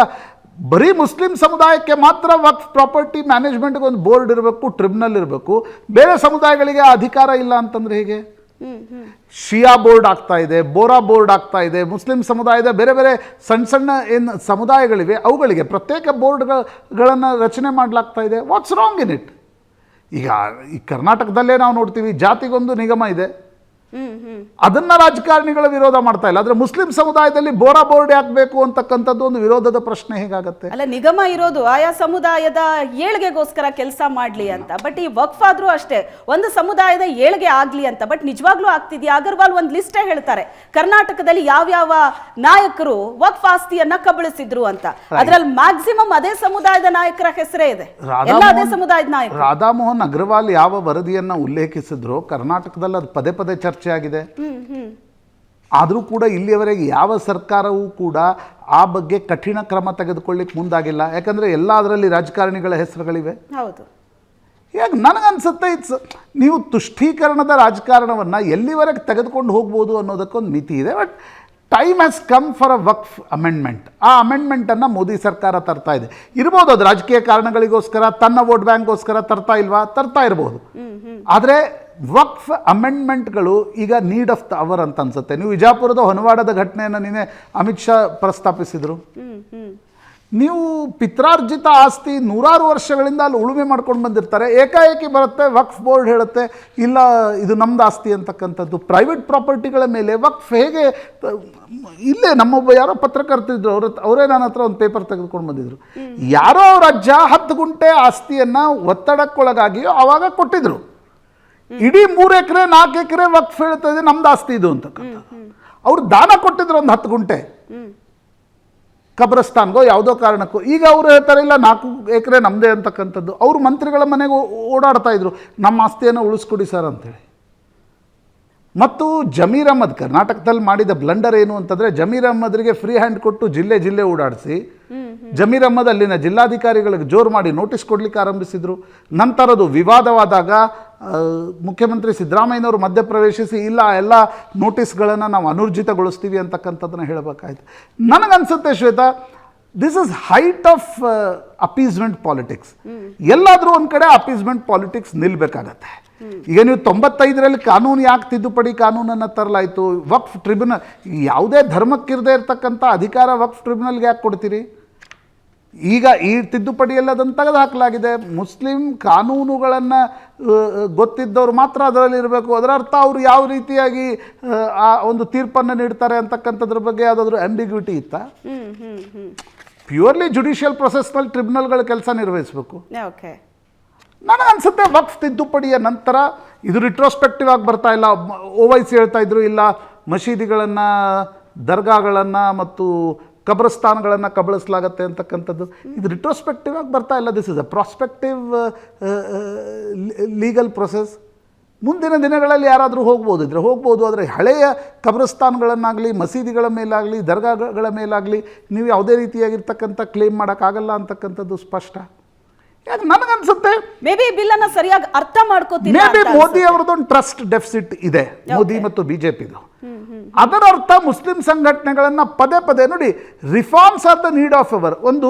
ಬರೀ ಮುಸ್ಲಿಂ ಸಮುದಾಯಕ್ಕೆ ಮಾತ್ರ ವಕ್ಫ್ ಪ್ರಾಪರ್ಟಿ ಮ್ಯಾನೇಜ್ಮೆಂಟ್ಗೆ ಒಂದು ಬೋರ್ಡ್ ಇರಬೇಕು, ಟ್ರಿಬ್ಯುನಲ್ ಇರಬೇಕು, ಬೇರೆ ಸಮುದಾಯಗಳಿಗೆ ಅಧಿಕಾರ ಇಲ್ಲ ಅಂತಂದರೆ ಹೇಗೆ? ಶಿಯಾ ಬೋರ್ಡ್ ಆಗ್ತಾ ಇದೆ, ಬೋರಾ ಬೋರ್ಡ್ ಆಗ್ತಾ ಇದೆ, ಮುಸ್ಲಿಂ ಸಮುದಾಯದ ಬೇರೆ ಬೇರೆ ಸಣ್ಣ ಸಣ್ಣ ಏನು ಸಮುದಾಯಗಳಿವೆ ಅವುಗಳಿಗೆ ಪ್ರತ್ಯೇಕ ಬೋರ್ಡ್ಗಳನ್ನು ರಚನೆ ಮಾಡಲಾಗ್ತಾ ಇದೆ. What's wrong in it? ಈಗ ಈ ಕರ್ನಾಟಕದಲ್ಲೇ ನಾವು ನೋಡ್ತೀವಿ, ಜಾತಿಗೊಂದು ನಿಗಮ ಇದೆ, ಅದನ್ನ ರಾಜಕಾರಣಿಗಳ ವಿರೋಧ ಮಾಡ್ತಾ ಇಲ್ಲ. ಆದ್ರೆ ಮುಸ್ಲಿಂ ಸಮುದಾಯದಲ್ಲಿ ಬೋರಾ ಬೋರ್ಡ್ ಹಾಕಬೇಕು ಅಂತಕ್ಕಂಥದ್ದು ಒಂದು ವಿರೋಧದ ಪ್ರಶ್ನೆ ಹೇಗಾಗತ್ತೆ? ಅಲ್ಲ, ನಿಗಮ ಇರೋದು ಆಯಾ ಸಮುದಾಯದ ಏಳ್ಗೆಗೋಸ್ಕರ ಕೆಲಸ ಮಾಡ್ಲಿ ಅಂತ. ಬಟ್ ಈ ವಕ್ಫ್ ಆದ್ರೂ ಅಷ್ಟೇ ಒಂದು ಸಮುದಾಯದ ಏಳ್ಗೆ ಆಗ್ಲಿ ಅಂತ. ಬಟ್ ನಿಜವಾಗ್ಲೂ ಆಗ್ತಿದ್ಯಾ? ಅಗರ್ವಾಲ್ ಒಂದು ಲಿಸ್ಟೇ ಹೇಳ್ತಾರೆ ಕರ್ನಾಟಕದಲ್ಲಿ ಯಾವ್ಯಾವ ನಾಯಕರು ವಕ್ಫ್ ಆಸ್ತಿಯನ್ನ ಕಬಳಿಸಿದ್ರು ಅಂತ. ಅದ್ರಲ್ಲಿ ಮ್ಯಾಕ್ಸಿಮಮ್ ಅದೇ ಸಮುದಾಯದ ನಾಯಕರ ಹೆಸರೇ ಇದೆ, ಎಲ್ಲ ಅದೇ ಸಮುದಾಯದ ನಾಯಕರು. ರಾಧಾಮೋಹನ್ ಅಗರ್ವಾಲ್ ಯಾವ ವರದಿಯನ್ನ ಉಲ್ಲೇಖಿಸಿದ್ರು ಕರ್ನಾಟಕದಲ್ಲಿ ಅದು ಪದೇ ಪದೇ ಚರ್ಚೆ ಆಗಿದೆ. ಆದರೂ ಕೂಡ ಇಲ್ಲಿಯವರೆಗೆ ಯಾವ ಸರ್ಕಾರವೂ ಕೂಡ ಆ ಬಗ್ಗೆ ಕಠಿಣ ಕ್ರಮ ತೆಗೆದುಕೊಳ್ಳಿಕ್ಕೆ ಮುಂದಾಗಿಲ್ಲ. ಯಾಕಂದ್ರೆ ಎಲ್ಲ ಅದರಲ್ಲಿ ರಾಜಕಾರಣಿಗಳ ಹೆಸರುಗಳಿವೆ. ಹೌದು. ಈಗ ನನಗನ್ಸುತ್ತೆ ನೀವು ತುಷ್ಟೀಕರಣದ ರಾಜಕಾರಣವನ್ನು ಎಲ್ಲಿವರೆಗೆ ತೆಗೆದುಕೊಂಡು ಹೋಗ್ಬೋದು ಅನ್ನೋದಕ್ಕೊಂದು ಮಿತಿ ಇದೆ. But time has come for a Waqf amendment. ಆ ಅಮೆಂಡ್ಮೆಂಟನ್ನು ಮೋದಿ ಸರ್ಕಾರ ತರ್ತಾ ಇದೆ. ಇರ್ಬೋದು ಅದು ರಾಜಕೀಯ ಕಾರಣಗಳಿಗೋಸ್ಕರ, ತನ್ನ ವೋಟ್ ಬ್ಯಾಂಕ್ಗೋಸ್ಕರ ತರ್ತಾ ಇಲ್ವಾ? ತರ್ತಾ ಇರ್ಬೋದು. ಆದರೆ ವಕ್ಫ್ ಅಮೆಂಡ್ಮೆಂಟ್ಗಳು ಈಗ ನೀಡ್ ಆಫ್ ದ ಅವರ್ ಅಂತ ಅನ್ಸುತ್ತೆ. ನೀವು ವಿಜಾಪುರದ ಹೊನವಾಡದ ಘಟನೆಯನ್ನು ನಿನ್ನೆ ಅಮಿತ್ ಶಾ ಪ್ರಸ್ತಾಪಿಸಿದರು. ನೀವು ಪಿತ್ರಾರ್ಜಿತ ಆಸ್ತಿ ನೂರಾರು ವರ್ಷಗಳಿಂದ ಅಲ್ಲಿ ಉಳುಮೆ ಮಾಡ್ಕೊಂಡು ಬಂದಿರ್ತಾರೆ, ಏಕಾಏಕಿ ಬರುತ್ತೆ ವಕ್ಫ್ ಬೋರ್ಡ್ ಹೇಳುತ್ತೆ ಇಲ್ಲ ಇದು ನಮ್ದು ಆಸ್ತಿ ಅಂತಕ್ಕಂಥದ್ದು. ಪ್ರೈವೇಟ್ ಪ್ರಾಪರ್ಟಿಗಳ ಮೇಲೆ ವಕ್ಫ್ ಹೇಗೆ? ಇಲ್ಲೇ ನಮ್ಮೊಬ್ಬ ಯಾರೋ ಪತ್ರಕರ್ತಿದ್ರು, ಅವರೇ ನನ್ನ ಹತ್ರ ಒಂದು ಪೇಪರ್ ತೆಗೆದುಕೊಂಡು ಬಂದಿದ್ರು. ಯಾರೋ ರಾಜ್ಯ 10 ಗುಂಟೆ ಆಸ್ತಿಯನ್ನು ಒತ್ತಡಕ್ಕೊಳಗಾಗಿಯೋ ಆವಾಗ ಕೊಟ್ಟಿದ್ರು. ಇಡೀ 3 ಎಕರೆ 4 ಎಕರೆ ವಕ್ಫ್ ಹೇಳ್ತಾ ಇದೆ ನಮ್ದು ಆಸ್ತಿ ಇದು ಅಂತಕ್ಕಂಥ. ಅವ್ರು ದಾನ ಕೊಟ್ಟಿದ್ರು ಒಂದು 10 ಗುಂಟೆ ಕಬ್ರಸ್ತಾನ್ಗೋ ಯಾವುದೋ ಕಾರಣಕ್ಕೂ. ಈಗ ಅವರು ಹೇಳ್ತಾರೆ ಇಲ್ಲ 4 ಎಕರೆ ನಮ್ಮದೇ ಅಂತಕ್ಕಂಥದ್ದು. ಅವರು ಮಂತ್ರಿಗಳ ಮನೆಗೆ ಓಡಾಡ್ತಾ ಇದ್ರು, ನಮ್ಮ ಆಸ್ತಿಯನ್ನು ಉಳಿಸ್ಕೊಡಿ ಸರ್ ಅಂತೇಳಿ. ಮತ್ತು ಜಮೀರ್ ಅಹ್ಮದ್ ಕರ್ನಾಟಕದಲ್ಲಿ ಮಾಡಿದ ಬ್ಲಂಡರ್ ಏನು ಅಂತಂದರೆ, ಜಮೀರ್ ಅಹ್ಮದ್ರಿಗೆ ಫ್ರೀ ಹ್ಯಾಂಡ್ ಕೊಟ್ಟು ಜಿಲ್ಲೆ ಜಿಲ್ಲೆ ಓಡಾಡಿಸಿ ಜಮೀರ್ ಅಹ್ಮದ್ ಅಲ್ಲಿನ ಜಿಲ್ಲಾಧಿಕಾರಿಗಳಿಗೆ ಜೋರು ಮಾಡಿ ನೋಟಿಸ್ ಕೊಡಲಿಕ್ಕೆ ಆರಂಭಿಸಿದರು. ನಂತರ ಅದು ವಿವಾದವಾದಾಗ ಮುಖ್ಯಮಂತ್ರಿ ಸಿದ್ದರಾಮಯ್ಯನವರು ಮಧ್ಯಪ್ರವೇಶಿಸಿ ಇಲ್ಲ ಎಲ್ಲ ನೋಟಿಸ್ಗಳನ್ನು ನಾವು ಅನೂರ್ಜಿತಗೊಳಿಸ್ತೀವಿ ಅಂತಕ್ಕಂಥದ್ದನ್ನು ಹೇಳಬೇಕಾಯ್ತು. ನನಗನ್ಸುತ್ತೆ Shweta, this is height of appeasement politics. ಎಲ್ಲಾದರೂ ಒಂದು ಕಡೆ ಅಪೀಸ್ಮೆಂಟ್ ಪಾಲಿಟಿಕ್ಸ್ ನಿಲ್ಲಬೇಕಾಗತ್ತೆ. ಈಗ ನೀವು 95ರಲ್ಲಿ ಕಾನೂನು ಯಾಕೆ ತಿದ್ದುಪಡಿ ಕಾನೂನನ್ನು ತರಲಾಯಿತು? ವಕ್ಫ್ ಟ್ರಿಬ್ಯುನಲ್, ಯಾವುದೇ ಧರ್ಮಕ್ಕಿರದೇ ಇರತಕ್ಕಂಥ ಅಧಿಕಾರ ವಕ್ಫ್ ಟ್ರಿಬ್ಯುನಲ್ಗೆ ಯಾಕೆ ಕೊಡ್ತೀರಿ? ಈಗ ಈ ತಿದ್ದುಪಡಿಯಲ್ಲಿ ಅದನ್ನು ತೆಗೆದು ಹಾಕಲಾಗಿದೆ. ಮುಸ್ಲಿಂ ಕಾನೂನುಗಳನ್ನು ಗೊತ್ತಿದ್ದವರು ಮಾತ್ರ ಅದರಲ್ಲಿ ಇರಬೇಕು. ಅದರ ಅರ್ಥ ಅವರು ಯಾವ ರೀತಿಯಾಗಿ ಆ ಒಂದು ತೀರ್ಪನ್ನು ನೀಡ್ತಾರೆ ಅಂತಕ್ಕಂಥದ್ರ ಬಗ್ಗೆ ಯಾವುದಾದ್ರೂ ಆಂಬಿಗ್ವಿಟಿ ಇತ್ತಾ? ಪ್ಯೂರ್ಲಿ ಜುಡಿಷಿಯಲ್ ಪ್ರೊಸೆಸ್ನಲ್ಲಿ ಟ್ರಿಬ್ಯುನಲ್ಗಳ ಕೆಲಸ ನಿರ್ವಹಿಸಬೇಕು. ನನಗನ್ಸುತ್ತೆ ವಕ್ಫ್ ತಿದ್ದುಪಡಿಯ ನಂತರ ಇದು ರಿಟ್ರೋಸ್ಪೆಕ್ಟಿವ್ ಆಗಿ ಬರ್ತಾ ಇಲ್ಲ. OIC ಹೇಳ್ತಾ ಇದ್ರು ಇಲ್ಲ ಮಸೀದಿಗಳನ್ನು, ದರ್ಗಾಗಳನ್ನು ಮತ್ತು ಕಬ್ರಸ್ತಾನ್ಗಳನ್ನು ಕಬಳಿಸಲಾಗತ್ತೆ ಅಂತಕ್ಕಂಥದ್ದು. ಇದು ರಿಟ್ರೋಸ್ಪೆಕ್ಟಿವ್ ಆಗಿ ಬರ್ತಾ ಇಲ್ಲ. This is a prospective legal process. ಮುಂದಿನ ದಿನಗಳಲ್ಲಿ ಯಾರಾದರೂ ಹೋಗ್ಬೋದು. ಆದರೆ ಹಳೆಯ ಕಬ್ರಸ್ತಾನ್ಗಳನ್ನಾಗಲಿ, ಮಸೀದಿಗಳ ಮೇಲಾಗಲಿ, ದರ್ಗಾಗಳ ಮೇಲಾಗಲಿ ನೀವು ಯಾವುದೇ ರೀತಿಯಾಗಿರ್ತಕ್ಕಂಥ ಕ್ಲೇಮ್ ಮಾಡೋಕ್ಕಾಗಲ್ಲ ಅಂತಕ್ಕಂಥದ್ದು ಸ್ಪಷ್ಟ. ಯಾಕೆ ನನಗನ್ಸುತ್ತೆ ಮೇ ಬಿ ಬಿಲ್ ಅನ್ನು ಸರಿಯಾಗಿ ಅರ್ಥ ಮಾಡ್ಕೋತಿಲ್ಲ. ಮೇ ಬಿ ಮೋದಿ ಅವರದೊಂದು ಟ್ರಸ್ಟ್ ಡೆಫಿಸಿಟ್ ಇದೆ, ಮೋದಿ ಮತ್ತು ಬಿಜೆಪಿದು. ಅದರ ಅರ್ಥ ಮುಸ್ಲಿಂ ಸಂಘಟನೆಗಳನ್ನ ಪದೇ ಪದೇ ನೋಡಿ, reforms are the need of our. ಒಂದು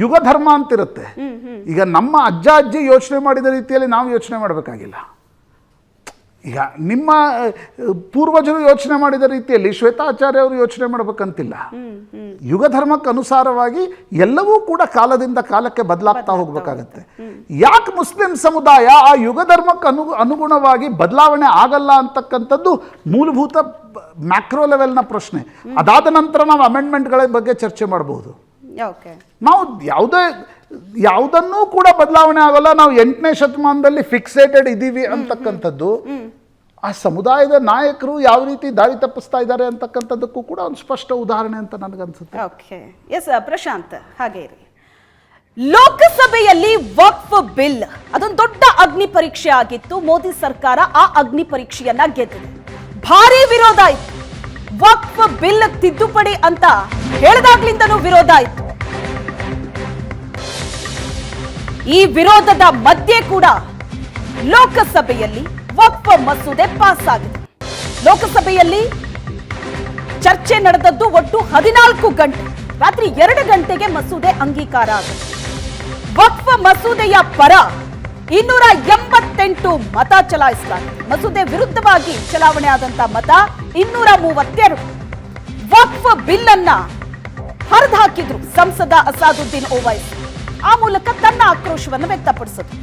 ಯುಗ ಧರ್ಮ ಅಂತಿರುತ್ತೆ. ಈಗ ನಮ್ಮ ಅಜ್ಜ ಅಜ್ಜಿ ಯೋಚನೆ ಮಾಡಿದ ರೀತಿಯಲ್ಲಿ ನಾವು ಯೋಚನೆ ಮಾಡಬೇಕಾಗಿಲ್ಲ. ಈಗ ನಿಮ್ಮ ಪೂರ್ವಜರು ಯೋಚನೆ ಮಾಡಿದ ರೀತಿಯಲ್ಲಿ ಶ್ವೇತಾಚಾರ್ಯ ಅವರು ಯೋಚನೆ ಮಾಡಬೇಕಂತಿಲ್ಲ. ಯುಗ ಧರ್ಮಕ್ಕೆ ಅನುಸಾರವಾಗಿ ಎಲ್ಲವೂ ಕೂಡ ಕಾಲದಿಂದ ಕಾಲಕ್ಕೆ ಬದಲಾಗ್ತಾ ಹೋಗ್ಬೇಕಾಗತ್ತೆ. ಯಾಕೆ ಮುಸ್ಲಿಂ ಸಮುದಾಯ ಆ ಯುಗ ಧರ್ಮಕ್ಕೆ ಅನುಗುಣವಾಗಿ ಬದಲಾವಣೆ ಆಗಲ್ಲ ಅಂತಕ್ಕಂಥದ್ದು ಮೂಲಭೂತ ಮ್ಯಾಕ್ರೋ ಲೆವೆಲ್ನ ಪ್ರಶ್ನೆ. ಅದಾದ ನಂತರ ನಾವು ಅಮೆಂಡ್ಮೆಂಟ್ಗಳ ಬಗ್ಗೆ ಚರ್ಚೆ ಮಾಡಬಹುದು. ನಾವು ಯಾವುದನ್ನೂ ಕೂಡ ಬದಲಾವಣೆ ಆಗೋಲ್ಲ, ನಾವು 8ನೇ ಶತಮಾನದಲ್ಲಿ ಫಿಕ್ಸೇಟೆಡ್ ಇದ್ದೀವಿ ಅಂತಕ್ಕಂಥದ್ದು ಆ ಸಮುದಾಯದ ನಾಯಕರು ಯಾವ ರೀತಿ ದಾರಿ ತಪ್ಪಿಸ್ತಾ ಇದ್ದಾರೆ ಅಂತಕ್ಕಂಥದ್ದಕ್ಕೂ ಕೂಡ ಒಂದು ಸ್ಪಷ್ಟ ಉದಾಹರಣೆ ಅಂತ ನನಗನ್ಸುತ್ತೆ. ಓಕೆ, ಎಸ್ ಪ್ರಶಾಂತ್, ಹಾಗೆ ಇರಿ. ಲೋಕಸಭೆಯಲ್ಲಿ ವಕ್ಫ್ ಬಿಲ್ ಅದೊಂದು ದೊಡ್ಡ ಅಗ್ನಿ ಪರೀಕ್ಷೆ ಆಗಿತ್ತು. ಮೋದಿ ಸರ್ಕಾರ ಆ ಅಗ್ನಿ ಪರೀಕ್ಷೆಯನ್ನ ಗೆದ್ದಿದೆ. ಭಾರಿ ವಿರೋಧ ಇತ್ತು. ವಕ್ಫ್ ಬಿಲ್ ತಿದ್ದುಪಡಿ ಅಂತ ಹೇಳಿದಾಗ್ಲಿಂದನೂ ವಿರೋಧ ಇತ್ತು. ಈ ವಿರೋಧದ ಮಧ್ಯೆ ಕೂಡ ಲೋಕಸಭೆಯಲ್ಲಿ ವಕ್ಫ್ ಮಸೂದೆ ಪಾಸ್ ಆಗಿದೆ. ಲೋಕಸಭೆಯಲ್ಲಿ ಚರ್ಚೆ ನಡೆದದ್ದು ಒಟ್ಟು 14 ಗಂಟೆ. ರಾತ್ರಿ 2 ಗಂಟೆಗೆ ಮಸೂದೆ ಅಂಗೀಕಾರ ಆಗಿದೆ. ವಕ್ಫ್ ಮಸೂದೆಯ ಪರ 288 ಮತ ಚಲಾಯಿಸಲಾಗಿದೆ. ಮಸೂದೆ ವಿರುದ್ಧವಾಗಿ ಚಲಾವಣೆ ಆದಂತ ಮತ 232. ವಕ್ಫ್ ಬಿಲ್ ಅನ್ನ ಹರಿದುಹಾಕಿದ್ರು ಸಂಸದ ಅಸಾದುದ್ದೀನ್ ಓವೈಸಿ. ಆ ಮೂಲಕ ತನ್ನ ಆಕ್ರೋಶವನ್ನು ವ್ಯಕ್ತಪಡಿಸಿದ್ರು.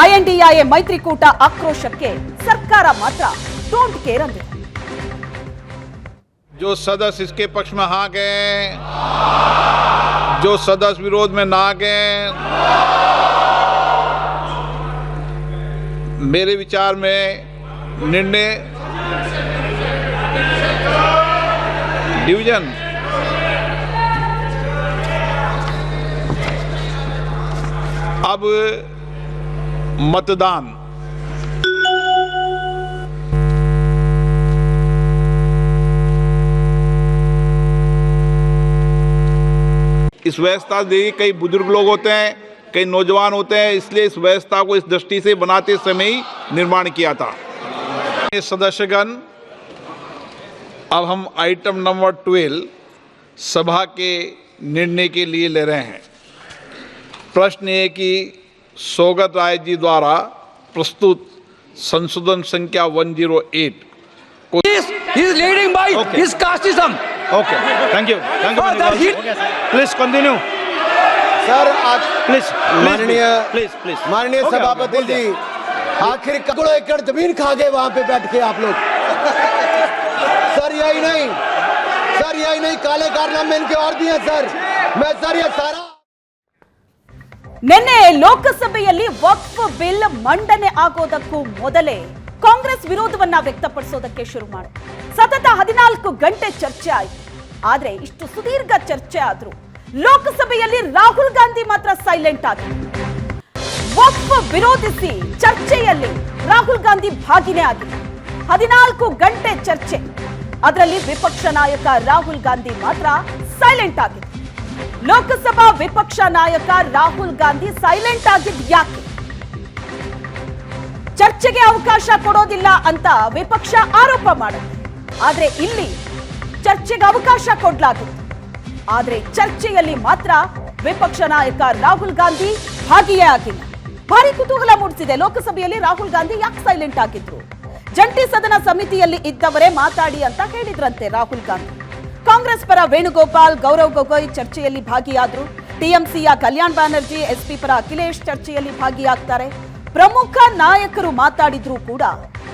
INDIA ಮೈತ್ರಿಕೂಟ ಆಕ್ರೋಶಕ್ಕೆ ಸರ್ಕಾರ ಮಾತ್ರ ಡೋಂಟ್ ಕೇರ್ ಅಂದಿದೆ. जो सदस्य इसके पक्ष में हाँ गए, जो सदस्य विरोध में ना गए, मेरे विचार में निर्णय डिवीजन अब मतदान इस व्यवस्था देखिए, कई बुजुर्ग लोग होते हैं, कई नौजवान होते हैं, इसलिए इस व्यवस्था को इस दृष्टि से बनाते समय ही निर्माण किया था। सदस्यगण, अब हम आइटम नंबर 12 सभा के निर्णय के लिए ले रहे हैं। प्रश्न ये कि सौगत राय जी द्वारा प्रस्तुत संशोधन संख्या 108 को He is leading by his casteism. Okay, thank you please continue sir. आज प्लीज माननीय सभापति जी, आखिर करोड़ों एकड़ जमीन खा गए वहां पे बैठ के आप लोग। सर यही नहीं काले कारनामे इनके और भी हैं सर। मैं सर ये सारा ನಿನ್ನೆ ಲೋಕಸಭೆಯಲ್ಲಿ ವಕ್ಫ್ ಬಿಲ್ ಮಂಡನೆ ಆಗೋದಕ್ಕೂ ಮೊದಲೇ ಕಾಂಗ್ರೆಸ್ ವಿರೋಧವನ್ನ ವ್ಯಕ್ತಪಡಿಸೋದಕ್ಕೆ ಶುರು ಮಾಡಿತು. ಸತತ 14 ಗಂಟೆ ಚರ್ಚೆ ಆಯಿತು. ಆದ್ರೆ ಇಷ್ಟು ಸುದೀರ್ಘ ಚರ್ಚೆ ಆದ್ರೂ ಲೋಕಸಭೆಯಲ್ಲಿ ರಾಹುಲ್ ಗಾಂಧಿ ಮಾತ್ರ ಸೈಲೆಂಟ್ ಆಗಿದ್ರು. ವಕ್ಫ್ ವಿರೋಧಿಸಿ ಚರ್ಚೆಯಲ್ಲಿ ರಾಹುಲ್ ಗಾಂಧಿ ಭಾಗಿನೇ ಆಗಿಲ್ಲ. 14 ಗಂಟೆ ಚರ್ಚೆ, ಅದರಲ್ಲಿ ವಿಪಕ್ಷ ನಾಯಕ ರಾಹುಲ್ ಗಾಂಧಿ ಮಾತ್ರ ಸೈಲೆಂಟ್ ಆಗಿದ್ರು. ಲೋಕಸಭಾ ವಿಪಕ್ಷ ನಾಯಕ ರಾಹುಲ್ ಗಾಂಧಿ ಸೈಲೆಂಟ್ ಆಗಿದ್ದು ಯಾಕೆ? ಚರ್ಚೆಗೆ ಅವಕಾಶ ಕೊಡೋದಿಲ್ಲ ಅಂತ ವಿಪಕ್ಷ ಆರೋಪ ಮಾಡುತ್ತೆ. ಆದ್ರೆ ಇಲ್ಲಿ ಚರ್ಚೆಗೆ ಅವಕಾಶ ಕೊಡಲಾಗಿತ್ತು. ಆದ್ರೆ ಚರ್ಚೆಯಲ್ಲಿ ಮಾತ್ರ ವಿಪಕ್ಷ ನಾಯಕ ರಾಹುಲ್ ಗಾಂಧಿ ಭಾಗಿಯೇ ಆಗಿಲ್ಲ. ಭಾರಿ ಕುತೂಹಲ ಮೂಡಿಸಿದೆ. ಲೋಕಸಭೆಯಲ್ಲಿ ರಾಹುಲ್ ಗಾಂಧಿ ಯಾಕೆ ಸೈಲೆಂಟ್ ಆಗಿದ್ರು? ಜಂಟಿ ಸದನ ಸಮಿತಿಯಲ್ಲಿ ಇದ್ದವರೇ ಮಾತಾಡಿ ಅಂತ ಹೇಳಿದ್ರಂತೆ ರಾಹುಲ್ ಗಾಂಧಿ. ಕಾಂಗ್ರೆಸ್ ಪರ ವೇಣುಗೋಪಾಲ್, ಗೌರವ್ ಗೊಗೊಯ್ ಚರ್ಚೆಯಲ್ಲಿ ಭಾಗಿಯಾದ್ರು. ಟಿಎಂಸಿಯ ಕಲ್ಯಾಣ್ ಬ್ಯಾನರ್ಜಿ, ಎಸ್ಪಿ ಪರ ಅಖಿಲೇಶ್ ಚರ್ಚೆಯಲ್ಲಿ ಭಾಗಿಯಾಗ್ತಾರೆ. ಪ್ರಮುಖ ನಾಯಕರು ಮಾತಾಡಿದ್ರು ಕೂಡ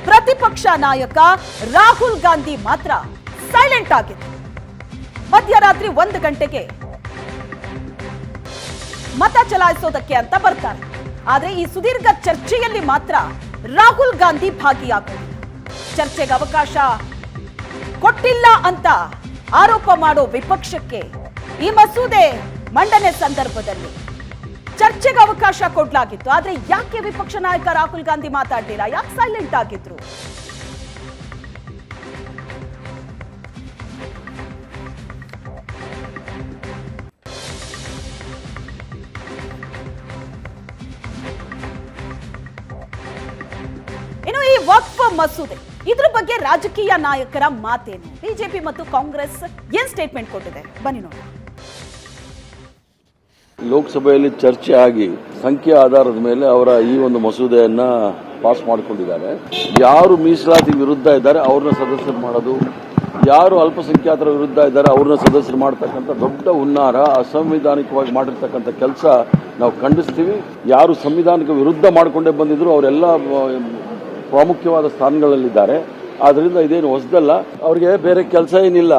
ಪ್ರತಿಪಕ್ಷ ನಾಯಕ ರಾಹುಲ್ ಗಾಂಧಿ ಮಾತ್ರ ಸೈಲೆಂಟ್ ಆಗಿದ್ರು. ಮಧ್ಯರಾತ್ರಿ 1 ಗಂಟೆಗೆ ಮತ ಚಲಾಯಿಸೋದಕ್ಕೆ ಅಂತ ಬರ್ತಾರೆ. ಆದ್ರೆ ಈ ಸುದೀರ್ಘ ಚರ್ಚೆಯಲ್ಲಿ ಮಾತ್ರ ರಾಹುಲ್ ಗಾಂಧಿ ಭಾಗಿಯಾಗೋದಿಲ್ಲ. ಚರ್ಚೆಗೆ ಅವಕಾಶ ಕೊಟ್ಟಿಲ್ಲ ಅಂತ ಆರೋಪ ಮಾಡೋ ವಿಪಕ್ಷಕ್ಕೆ ಈ ಮಸೂದೆ ಮಂಡನೆ ಸಂದರ್ಭದಲ್ಲಿ ಚರ್ಚೆಗೆ ಅವಕಾಶ ಕೊಡಲಾಗಿತ್ತು. ಆದ್ರೆ ಯಾಕೆ ವಿಪಕ್ಷ ನಾಯಕ ರಾಹುಲ್ ಗಾಂಧಿ ಮಾತಾಡಲಿಲ್ಲ? ಯಾಕೆ ಸೈಲೆಂಟ್ ಆಗಿದ್ರು? ಇನ್ನು ಈ ವಕ್ಫ್ ಮಸೂದೆ, ಇದ್ರ ಬಗ್ಗೆ ರಾಜಕೀಯ ನಾಯಕರ ಮಾತೇನು? ಬಿಜೆಪಿ ಮತ್ತು ಕಾಂಗ್ರೆಸ್ ಏನ್ ಸ್ಟೇಟ್ಮೆಂಟ್ ಕೊಟ್ಟಿದೆ, ಬನ್ನಿ ನೋಡಿ. ಲೋಕಸಭೆಯಲ್ಲಿ ಚರ್ಚೆ ಆಗಿ ಸಂಖ್ಯೆ ಆಧಾರದ ಮೇಲೆ ಅವರ ಈ ಒಂದು ಮಸೂದೆಯನ್ನ ಪಾಸ್ ಮಾಡಿಕೊಂಡಿದ್ದಾರೆ. ಯಾರು ಮೀಸಲಾತಿ ವಿರುದ್ಧ ಇದ್ದಾರೆ ಅವ್ರನ್ನ ಸದಸ್ಯರು ಮಾಡೋದು, ಯಾರು ಅಲ್ಪಸಂಖ್ಯಾತರ ವಿರುದ್ಧ ಇದ್ದಾರೆ ಅವ್ರನ್ನ ಸದಸ್ಯರು ಮಾಡ್ತಕ್ಕಂಥ ದೊಡ್ಡ ಹುನ್ನಾರ, ಅಸಂವಿಧಾನಿಕವಾಗಿ ಮಾಡಿರ್ತಕ್ಕಂಥ ಕೆಲಸ ನಾವು ಖಂಡಿಸ್ತೀವಿ. ಯಾರು ಸಂವಿಧಾನಕ್ಕೆ ವಿರುದ್ಧ ಮಾಡಿಕೊಂಡೇ ಬಂದಿದ್ರು ಅವರೆಲ್ಲ ಪ್ರಾಮುಖ್ಯವಾದ ಸ್ಥಾನಗಳಲ್ಲಿದ್ದಾರೆ. ಆದ್ರಿಂದ ಇದೇನು ಹೊಸದಲ್ಲ, ಅವ್ರಿಗೆ ಬೇರೆ ಕೆಲಸ ಏನಿಲ್ಲ.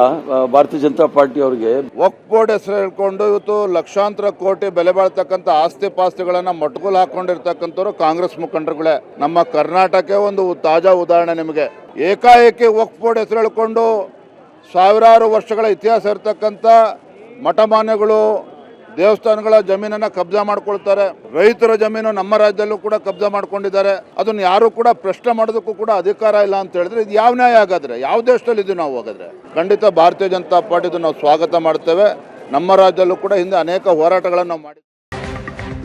ಭಾರತೀಯ ಜನತಾ ಪಾರ್ಟಿ ಅವರಿಗೆ ವಕ್ಫ್ ಬೋರ್ಡ್ ಹೆಸರು ಹೇಳ್ಕೊಂಡು ಇವತ್ತು ಲಕ್ಷಾಂತರ ಕೋಟಿ ಬೆಲೆ ಬಾಳ್ತಕ್ಕಂಥ ಆಸ್ತಿ ಪಾಸ್ತಿಗಳನ್ನ ಮೊಟಕುಲು ಹಾಕೊಂಡಿರ್ತಕ್ಕಂಥವ್ರು ಕಾಂಗ್ರೆಸ್ ಮುಖಂಡರುಗಳೇ. ನಮ್ಮ ಕರ್ನಾಟಕ ಒಂದು ತಾಜಾ ಉದಾಹರಣೆ ನಿಮಗೆ. ಏಕಾಏಕಿ ವಕ್ಫ್ ಬೋರ್ಡ್ ಹೆಸರು ಹೇಳ್ಕೊಂಡು ಸಾವಿರಾರು ವರ್ಷಗಳ ಇತಿಹಾಸ ಇರತಕ್ಕಂಥ ಮಠಮಾನ್ಯಗಳು ದೇವಸ್ಥಾನಗಳ ಜಮೀನನ್ನ ಕಬ್ಜಾ ಮಾಡ್ಕೊಳ್ತಾರೆ. ರೈತರ ಜಮೀನು ನಮ್ಮ ರಾಜ್ಯದಲ್ಲೂ ಕೂಡ ಕಬ್ಜಾ ಮಾಡ್ಕೊಂಡಿದ್ದಾರೆ. ಅದನ್ನು ಯಾರು ಕೂಡ ಪ್ರಶ್ನೆ ಮಾಡೋದಕ್ಕೂ ಕೂಡ ಅಧಿಕಾರ ಇಲ್ಲ ಅಂತ ಹೇಳಿದ್ರೆ ಇದು ಯಾವ ನ್ಯಾಯ ಆಗಾದ್ರೆ? ಯಾವ ದೇಶದಲ್ಲಿ ಇದು ನಾವು ಹೋಗಾದ್ರೆ? ಖಂಡಿತ ಭಾರತೀಯ ಜನತಾ ಪಾರ್ಟಿದು ನಾವು ಸ್ವಾಗತ ಮಾಡ್ತೇವೆ. ನಮ್ಮ ರಾಜ್ಯದಲ್ಲೂ ಕೂಡ ಹಿಂದೆ ಅನೇಕ ಹೋರಾಟಗಳನ್ನು ನಾವು ಮಾಡಿದ್ದೇವೆ.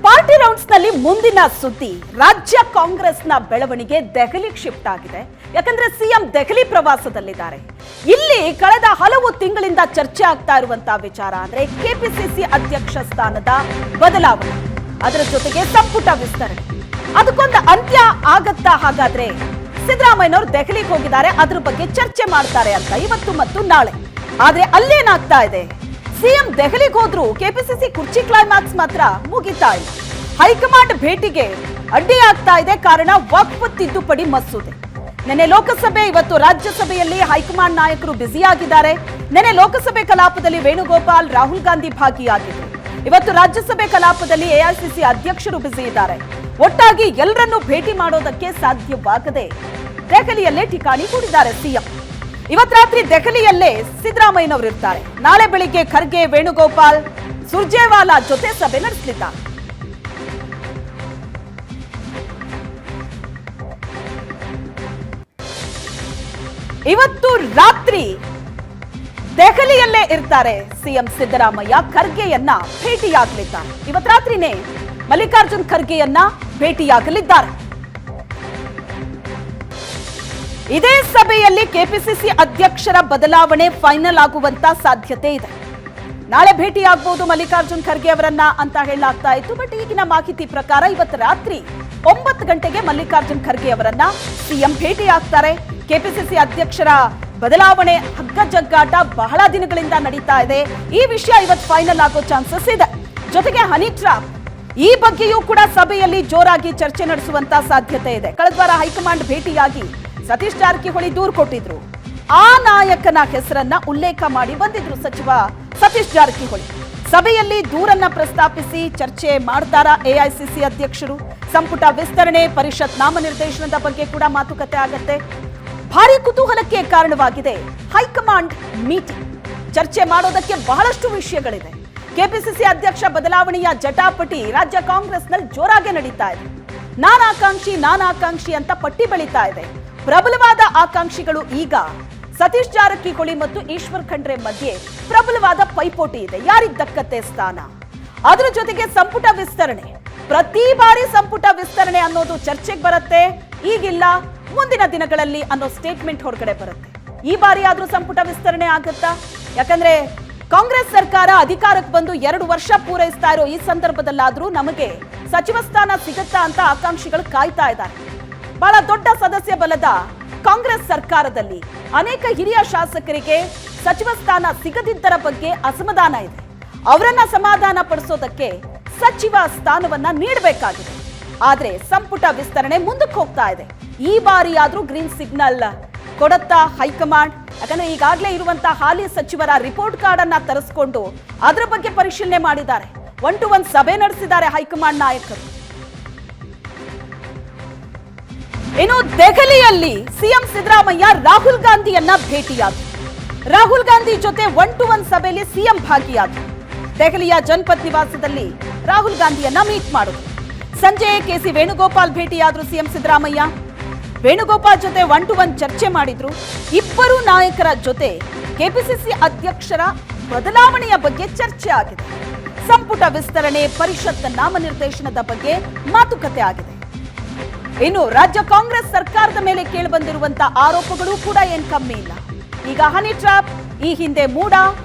ಪಾರ್ಟಿ ರೌಂಡ್ಸ್ ನಲ್ಲಿ ಮುಂದಿನ ಸುದ್ದಿ, ರಾಜ್ಯ ಕಾಂಗ್ರೆಸ್ನ ಬೆಳವಣಿಗೆ ದೆಹಲಿಗೆ ಶಿಫ್ಟ್ ಆಗಿದೆ. ಯಾಕಂದ್ರೆ ಸಿಎಂ ದೆಹಲಿ ಪ್ರವಾಸದಲ್ಲಿದ್ದಾರೆ. ಇಲ್ಲಿ ಕಳೆದ ಹಲವು ತಿಂಗಳಿಂದ ಚರ್ಚೆ ಆಗ್ತಾ ಇರುವಂತಹ ವಿಚಾರ ಅಂದ್ರೆ ಕೆಪಿಸಿಸಿ ಅಧ್ಯಕ್ಷ ಸ್ಥಾನದ ಬದಲಾವಣೆ, ಅದರ ಜೊತೆಗೆ ಸಂಪುಟ ವಿಸ್ತರಣೆ. ಅದಕ್ಕೊಂದು ಅಂತ್ಯ ಆಗತ್ತಾ? ಹಾಗಾದ್ರೆ ಸಿದ್ದರಾಮಯ್ಯನವರು ದೆಹಲಿಗೆ ಹೋಗಿದ್ದಾರೆ, ಅದ್ರ ಬಗ್ಗೆ ಚರ್ಚೆ ಮಾಡ್ತಾರೆ ಅಂತ ಇವತ್ತು ಮತ್ತು ನಾಳೆ. ಆದ್ರೆ ಅಲ್ಲೇನಾಗ್ತಾ ಇದೆ? ಸಿಎಂ ದೆಹಲಿಗೆ ಹೋದ್ರು ಕೆಪಿಸಿಸಿ ಕುರ್ಚಿ ಕ್ಲೈಮ್ಯಾಕ್ಸ್ ಮಾತ್ರ ಮುಗಿತಾ ಇಲ್ಲ. ಹೈಕಮಾಂಡ್ ಭೇಟಿಗೆ ಅಡ್ಡಿ ಆಗ್ತಾ ಇದೆ. ಕಾರಣ ವಕ್ಫ್ ತಿದ್ದುಪಡಿ ಮಸೂದೆ. ನೆನೆ ಲೋಕಸಭೆ, ಇವತ್ತು ರಾಜ್ಯಸಭೆಯಲ್ಲಿ ಹೈಕಮಾಂಡ್ ನಾಯಕರು ಬ್ಯುಸಿಯಾಗಿದ್ದಾರೆ. ನೆನೆ ಲೋಕಸಭೆ ಕಲಾಪದಲ್ಲಿ ವೇಣುಗೋಪಾಲ್, ರಾಹುಲ್ ಗಾಂಧಿ ಭಾಗಿಯಾಗಿದ್ರು. ಇವತ್ತು ರಾಜ್ಯಸಭೆ ಕಲಾಪದಲ್ಲಿ ಎಐಸಿಸಿ ಅಧ್ಯಕ್ಷರು ಬ್ಯುಸಿ ಇದ್ದಾರೆ. ಒಟ್ಟಾಗಿ ಎಲ್ಲರನ್ನೂ ಭೇಟಿ ಮಾಡೋದಕ್ಕೆ ಸಾಧ್ಯವಾಗದೆ ದೆಹಲಿಯಲ್ಲೇ ಠಿಕಾಣಿ ಹೂಡಿದ್ದಾರೆ ಸಿಎಂ. ಇವತ್ತು ರಾತ್ರಿ ದೆಹಲಿಯಲ್ಲೇ ಸಿದ್ದರಾಮಯ್ಯನವರು ಇರ್ತಾರೆ. ನಾಳೆ ಬೆಳಿಗ್ಗೆ ಖರ್ಗೆ, ವೇಣುಗೋಪಾಲ್, ಸುರ್ಜೇವಾಲಾ ಜೊತೆ ಸಭೆ ನಡೆಸಲಿದ್ದಾರೆ. ಇವತ್ತು ರಾತ್ರಿ ದೆಹಲಿಯಲ್ಲೇ ಇರ್ತಾರೆ ಸಿಎಂ ಸಿದ್ದರಾಮಯ್ಯ. ಖರ್ಗೆಯನ್ನ ಭೇಟಿಯಾಗಲಿದ್ದಾರೆ. ಇವತ್ತು ರಾತ್ರಿನೇ ಮಲ್ಲಿಕಾರ್ಜುನ್ ಖರ್ಗೆಯನ್ನ ಭೇಟಿಯಾಗಲಿದ್ದಾರೆ. ಇದೇ ಸಭೆಯಲ್ಲಿ ಕೆಪಿಸಿಸಿ ಅಧ್ಯಕ್ಷರ ಬದಲಾವಣೆ ಫೈನಲ್ ಆಗುವಂತ ಸಾಧ್ಯತೆ ಇದೆ. ನಾಳೆ ಭೇಟಿಯಾಗಬಹುದು ಮಲ್ಲಿಕಾರ್ಜುನ್ ಖರ್ಗೆ ಅವರನ್ನ ಅಂತ ಹೇಳಲಾಗ್ತಾ ಇತ್ತು. ಬಟ್ ಈಗಿನ ಮಾಹಿತಿ ಪ್ರಕಾರ ಇವತ್ತು ರಾತ್ರಿ 9 ಗಂಟೆಗೆ ಮಲ್ಲಿಕಾರ್ಜುನ್ ಖರ್ಗೆ ಅವರನ್ನ ಸಿಎಂ ಭೇಟಿಯಾಗ್ತಾರೆ. ಕೆಪಿಸಿಸಿ ಅಧ್ಯಕ್ಷರ ಬದಲಾವಣೆ ಹಗ್ಗ ಜಗ್ಗಾಟ ಬಹಳ ದಿನಗಳಿಂದ ನಡೀತಾ ಇದೆ. ಈ ವಿಷಯ ಇವತ್ತು ಫೈನಲ್ ಆಗೋ ಚಾನ್ಸಸ್ ಇದೆ. ಜೊತೆಗೆ ಹನಿ ಟ್ರಾಪ್ ಈ ಬಗ್ಗೆಯೂ ಕೂಡ ಸಭೆಯಲ್ಲಿ ಜೋರಾಗಿ ಚರ್ಚೆ ನಡೆಸುವಂತ ಸಾಧ್ಯತೆ ಇದೆ. ಕಳೆದ ವಾರ ಹೈಕಮಾಂಡ್ ಭೇಟಿಯಾಗಿ ಸತೀಶ್ ಜಾರಕಿಹೊಳಿ ದೂರು ಕೊಟ್ಟಿದ್ರು. ಆ ನಾಯಕನ ಹೆಸರನ್ನ ಉಲ್ಲೇಖ ಮಾಡಿ ಬಂದಿದ್ರು ಸಚಿವ ಸತೀಶ್ ಜಾರಕಿಹೊಳಿ. ಸಭೆಯಲ್ಲಿ ದೂರನ್ನ ಪ್ರಸ್ತಾಪಿಸಿ ಚರ್ಚೆ ಮಾಡ್ತಾರಾ ಎಐಸಿಸಿ ಅಧ್ಯಕ್ಷರು? ಸಂಪುಟ ವಿಸ್ತರಣೆ, ಪರಿಷತ್ ನಾಮನಿರ್ದೇಶನದ ಬಗ್ಗೆ ಕೂಡ ಮಾತುಕತೆ ಆಗತ್ತೆ. ಭಾರಿ ಕುತೂಹಲಕ್ಕೆ ಕಾರಣವಾಗಿದೆ ಹೈಕಮಾಂಡ್ ಮೀಟಿಂಗ್. ಚರ್ಚೆ ಮಾಡೋದಕ್ಕೆ ಬಹಳಷ್ಟು ವಿಷಯಗಳಿದೆ. ಕೆಪಿಸಿಸಿ ಅಧ್ಯಕ್ಷ ಬದಲಾವಣೆಯ ಜಟಾಪಟಿ ರಾಜ್ಯ ಕಾಂಗ್ರೆಸ್ನಲ್ಲಿ ಜೋರಾಗಿ ನಡೀತಾ ಇದೆ. ನಾನಾಕಾಂಕ್ಷಿ ಅಂತ ಪಟ್ಟಿ ಬೆಳೀತಾ ಇದೆ. ಪ್ರಬಲವಾದ ಆಕಾಂಕ್ಷಿಗಳು ಈಗ ಸತೀಶ್ ಜಾರಕಿಹೊಳಿ ಮತ್ತು ಈಶ್ವರ್ ಖಂಡ್ರೆ ಮಧ್ಯೆ ಪ್ರಬಲವಾದ ಪೈಪೋಟಿ ಇದೆ. ಯಾರಿಗೆ ದಕ್ಕತ್ತೆ ಸ್ಥಾನ? ಅದರ ಜೊತೆಗೆ ಸಂಪುಟ ವಿಸ್ತರಣೆ, ಪ್ರತಿ ಬಾರಿ ಸಂಪುಟ ವಿಸ್ತರಣೆ ಅನ್ನೋದು ಚರ್ಚೆಗೆ ಬರುತ್ತೆ. ಈಗಿಲ್ಲ, ಮುಂದಿನ ದಿನಗಳಲ್ಲಿ ಅನ್ನೋ ಸ್ಟೇಟ್ಮೆಂಟ್ ಹೊರಗಡೆ ಬರುತ್ತೆ. ಈ ಬಾರಿ ಆದ್ರೂ ಸಂಪುಟ ವಿಸ್ತರಣೆ ಆಗುತ್ತಾ? ಯಾಕಂದ್ರೆ ಕಾಂಗ್ರೆಸ್ ಸರ್ಕಾರ ಅಧಿಕಾರಕ್ಕೆ ಬಂದು 2 ವರ್ಷ ಪೂರೈಸ್ತಾ ಇರೋ ಈ ಸಂದರ್ಭದಲ್ಲಾದ್ರೂ ನಮಗೆ ಸಚಿವ ಸ್ಥಾನ ಸಿಗುತ್ತಾ ಅಂತ ಆಕಾಂಕ್ಷಿಗಳು ಕಾಯ್ತಾ ಇದ್ದಾರೆ. ಬಹಳ ದೊಡ್ಡ ಸದಸ್ಯ ಬಲದ ಕಾಂಗ್ರೆಸ್ ಸರ್ಕಾರದಲ್ಲಿ ಅನೇಕ ಹಿರಿಯ ಶಾಸಕರಿಗೆ ಸಚಿವ ಸ್ಥಾನ ಸಿಗದಿದ್ದರ ಬಗ್ಗೆ ಅಸಮಾಧಾನ ಇದೆ. ಅವರನ್ನ ಸಮಾಧಾನ ಪಡಿಸೋದಕ್ಕೆ ಸಚಿವ ಸ್ಥಾನವನ್ನ ನೀಡಬೇಕಾಗಿದೆ. ಆದ್ರೆ ಸಂಪುಟ ವಿಸ್ತರಣೆ ಮುಂದಕ್ಕೆ ಹೋಗ್ತಾ ಇದೆ. ಈ ಬಾರಿ ಆದ್ರೂ ಗ್ರೀನ್ ಸಿಗ್ನಲ್ ಕೊಡುತ್ತಾ ಹೈಕಮಾಂಡ್? ಯಾಕಂದ್ರೆ ಈಗಾಗಲೇ ಇರುವಂತಹ ಹಾಲಿ ಸಚಿವರ ರಿಪೋರ್ಟ್ ಕಾರ್ಡ್ ಅನ್ನ ತರಿಸಿಕೊಂಡು ಅದರ ಬಗ್ಗೆ ಪರಿಶೀಲನೆ ಮಾಡಿದ್ದಾರೆ. 1-to-1 ಸಭೆ ನಡೆಸಿದ್ದಾರೆ ಹೈಕಮಾಂಡ್ ನಾಯಕರು. ಇನ್ನು ದೆಹಲಿಯಲ್ಲಿ ಸಿಎಂ ಸಿದ್ದರಾಮಯ್ಯ ರಾಹುಲ್ ಗಾಂಧಿಯನ್ನ ಭೇಟಿಯಾದರು. ರಾಹುಲ್ ಗಾಂಧಿ ಜೊತೆ 1-to-1 ಸಭೆಯಲ್ಲಿ ಸಿಎಂ ಭಾಗಿಯಾದರು. ದೆಹಲಿಯ ಜನಪತ್ ನಿವಾಸದಲ್ಲಿ ರಾಹುಲ್ ಗಾಂಧಿಯನ್ನ ಮೀಟ್ ಮಾಡಿದ್ರು. ಸಂಜೆ ಕೆಸಿ ವೇಣುಗೋಪಾಲ್ ಭೇಟಿಯಾದ್ರು ಸಿಎಂ ಸಿದ್ದರಾಮಯ್ಯ. ವೇಣುಗೋಪಾಲ್ ಜೊತೆ 1-to-1 ಚರ್ಚೆ ಮಾಡಿದ್ರು. ಇಬ್ಬರು ನಾಯಕರ ಜೊತೆ ಕೆಪಿಸಿಸಿ ಅಧ್ಯಕ್ಷರ ಬದಲಾವಣೆಯ ಬಗ್ಗೆ ಚರ್ಚೆ ಆಗಿದೆ. ಸಂಪುಟ ವಿಸ್ತರಣೆ, ಪರಿಷತ್ ನಾಮನಿರ್ದೇಶನದ ಬಗ್ಗೆ ಮಾತುಕತೆ ಆಗಿದೆ. ಇನ್ನು ರಾಜ್ಯ ಕಾಂಗ್ರೆಸ್ ಸರ್ಕಾರದ ಮೇಲೆ ಕೇಳಿಬಂದಿರುವಂತಹ ಆರೋಪಗಳು ಕೂಡ ಏನ್ ಕಮ್ಮಿ ಇಲ್ಲ. ಈಗ ಹನಿ ಟ್ರಾಪ್, ಈ ಹಿಂದೆ ಮೂಡ,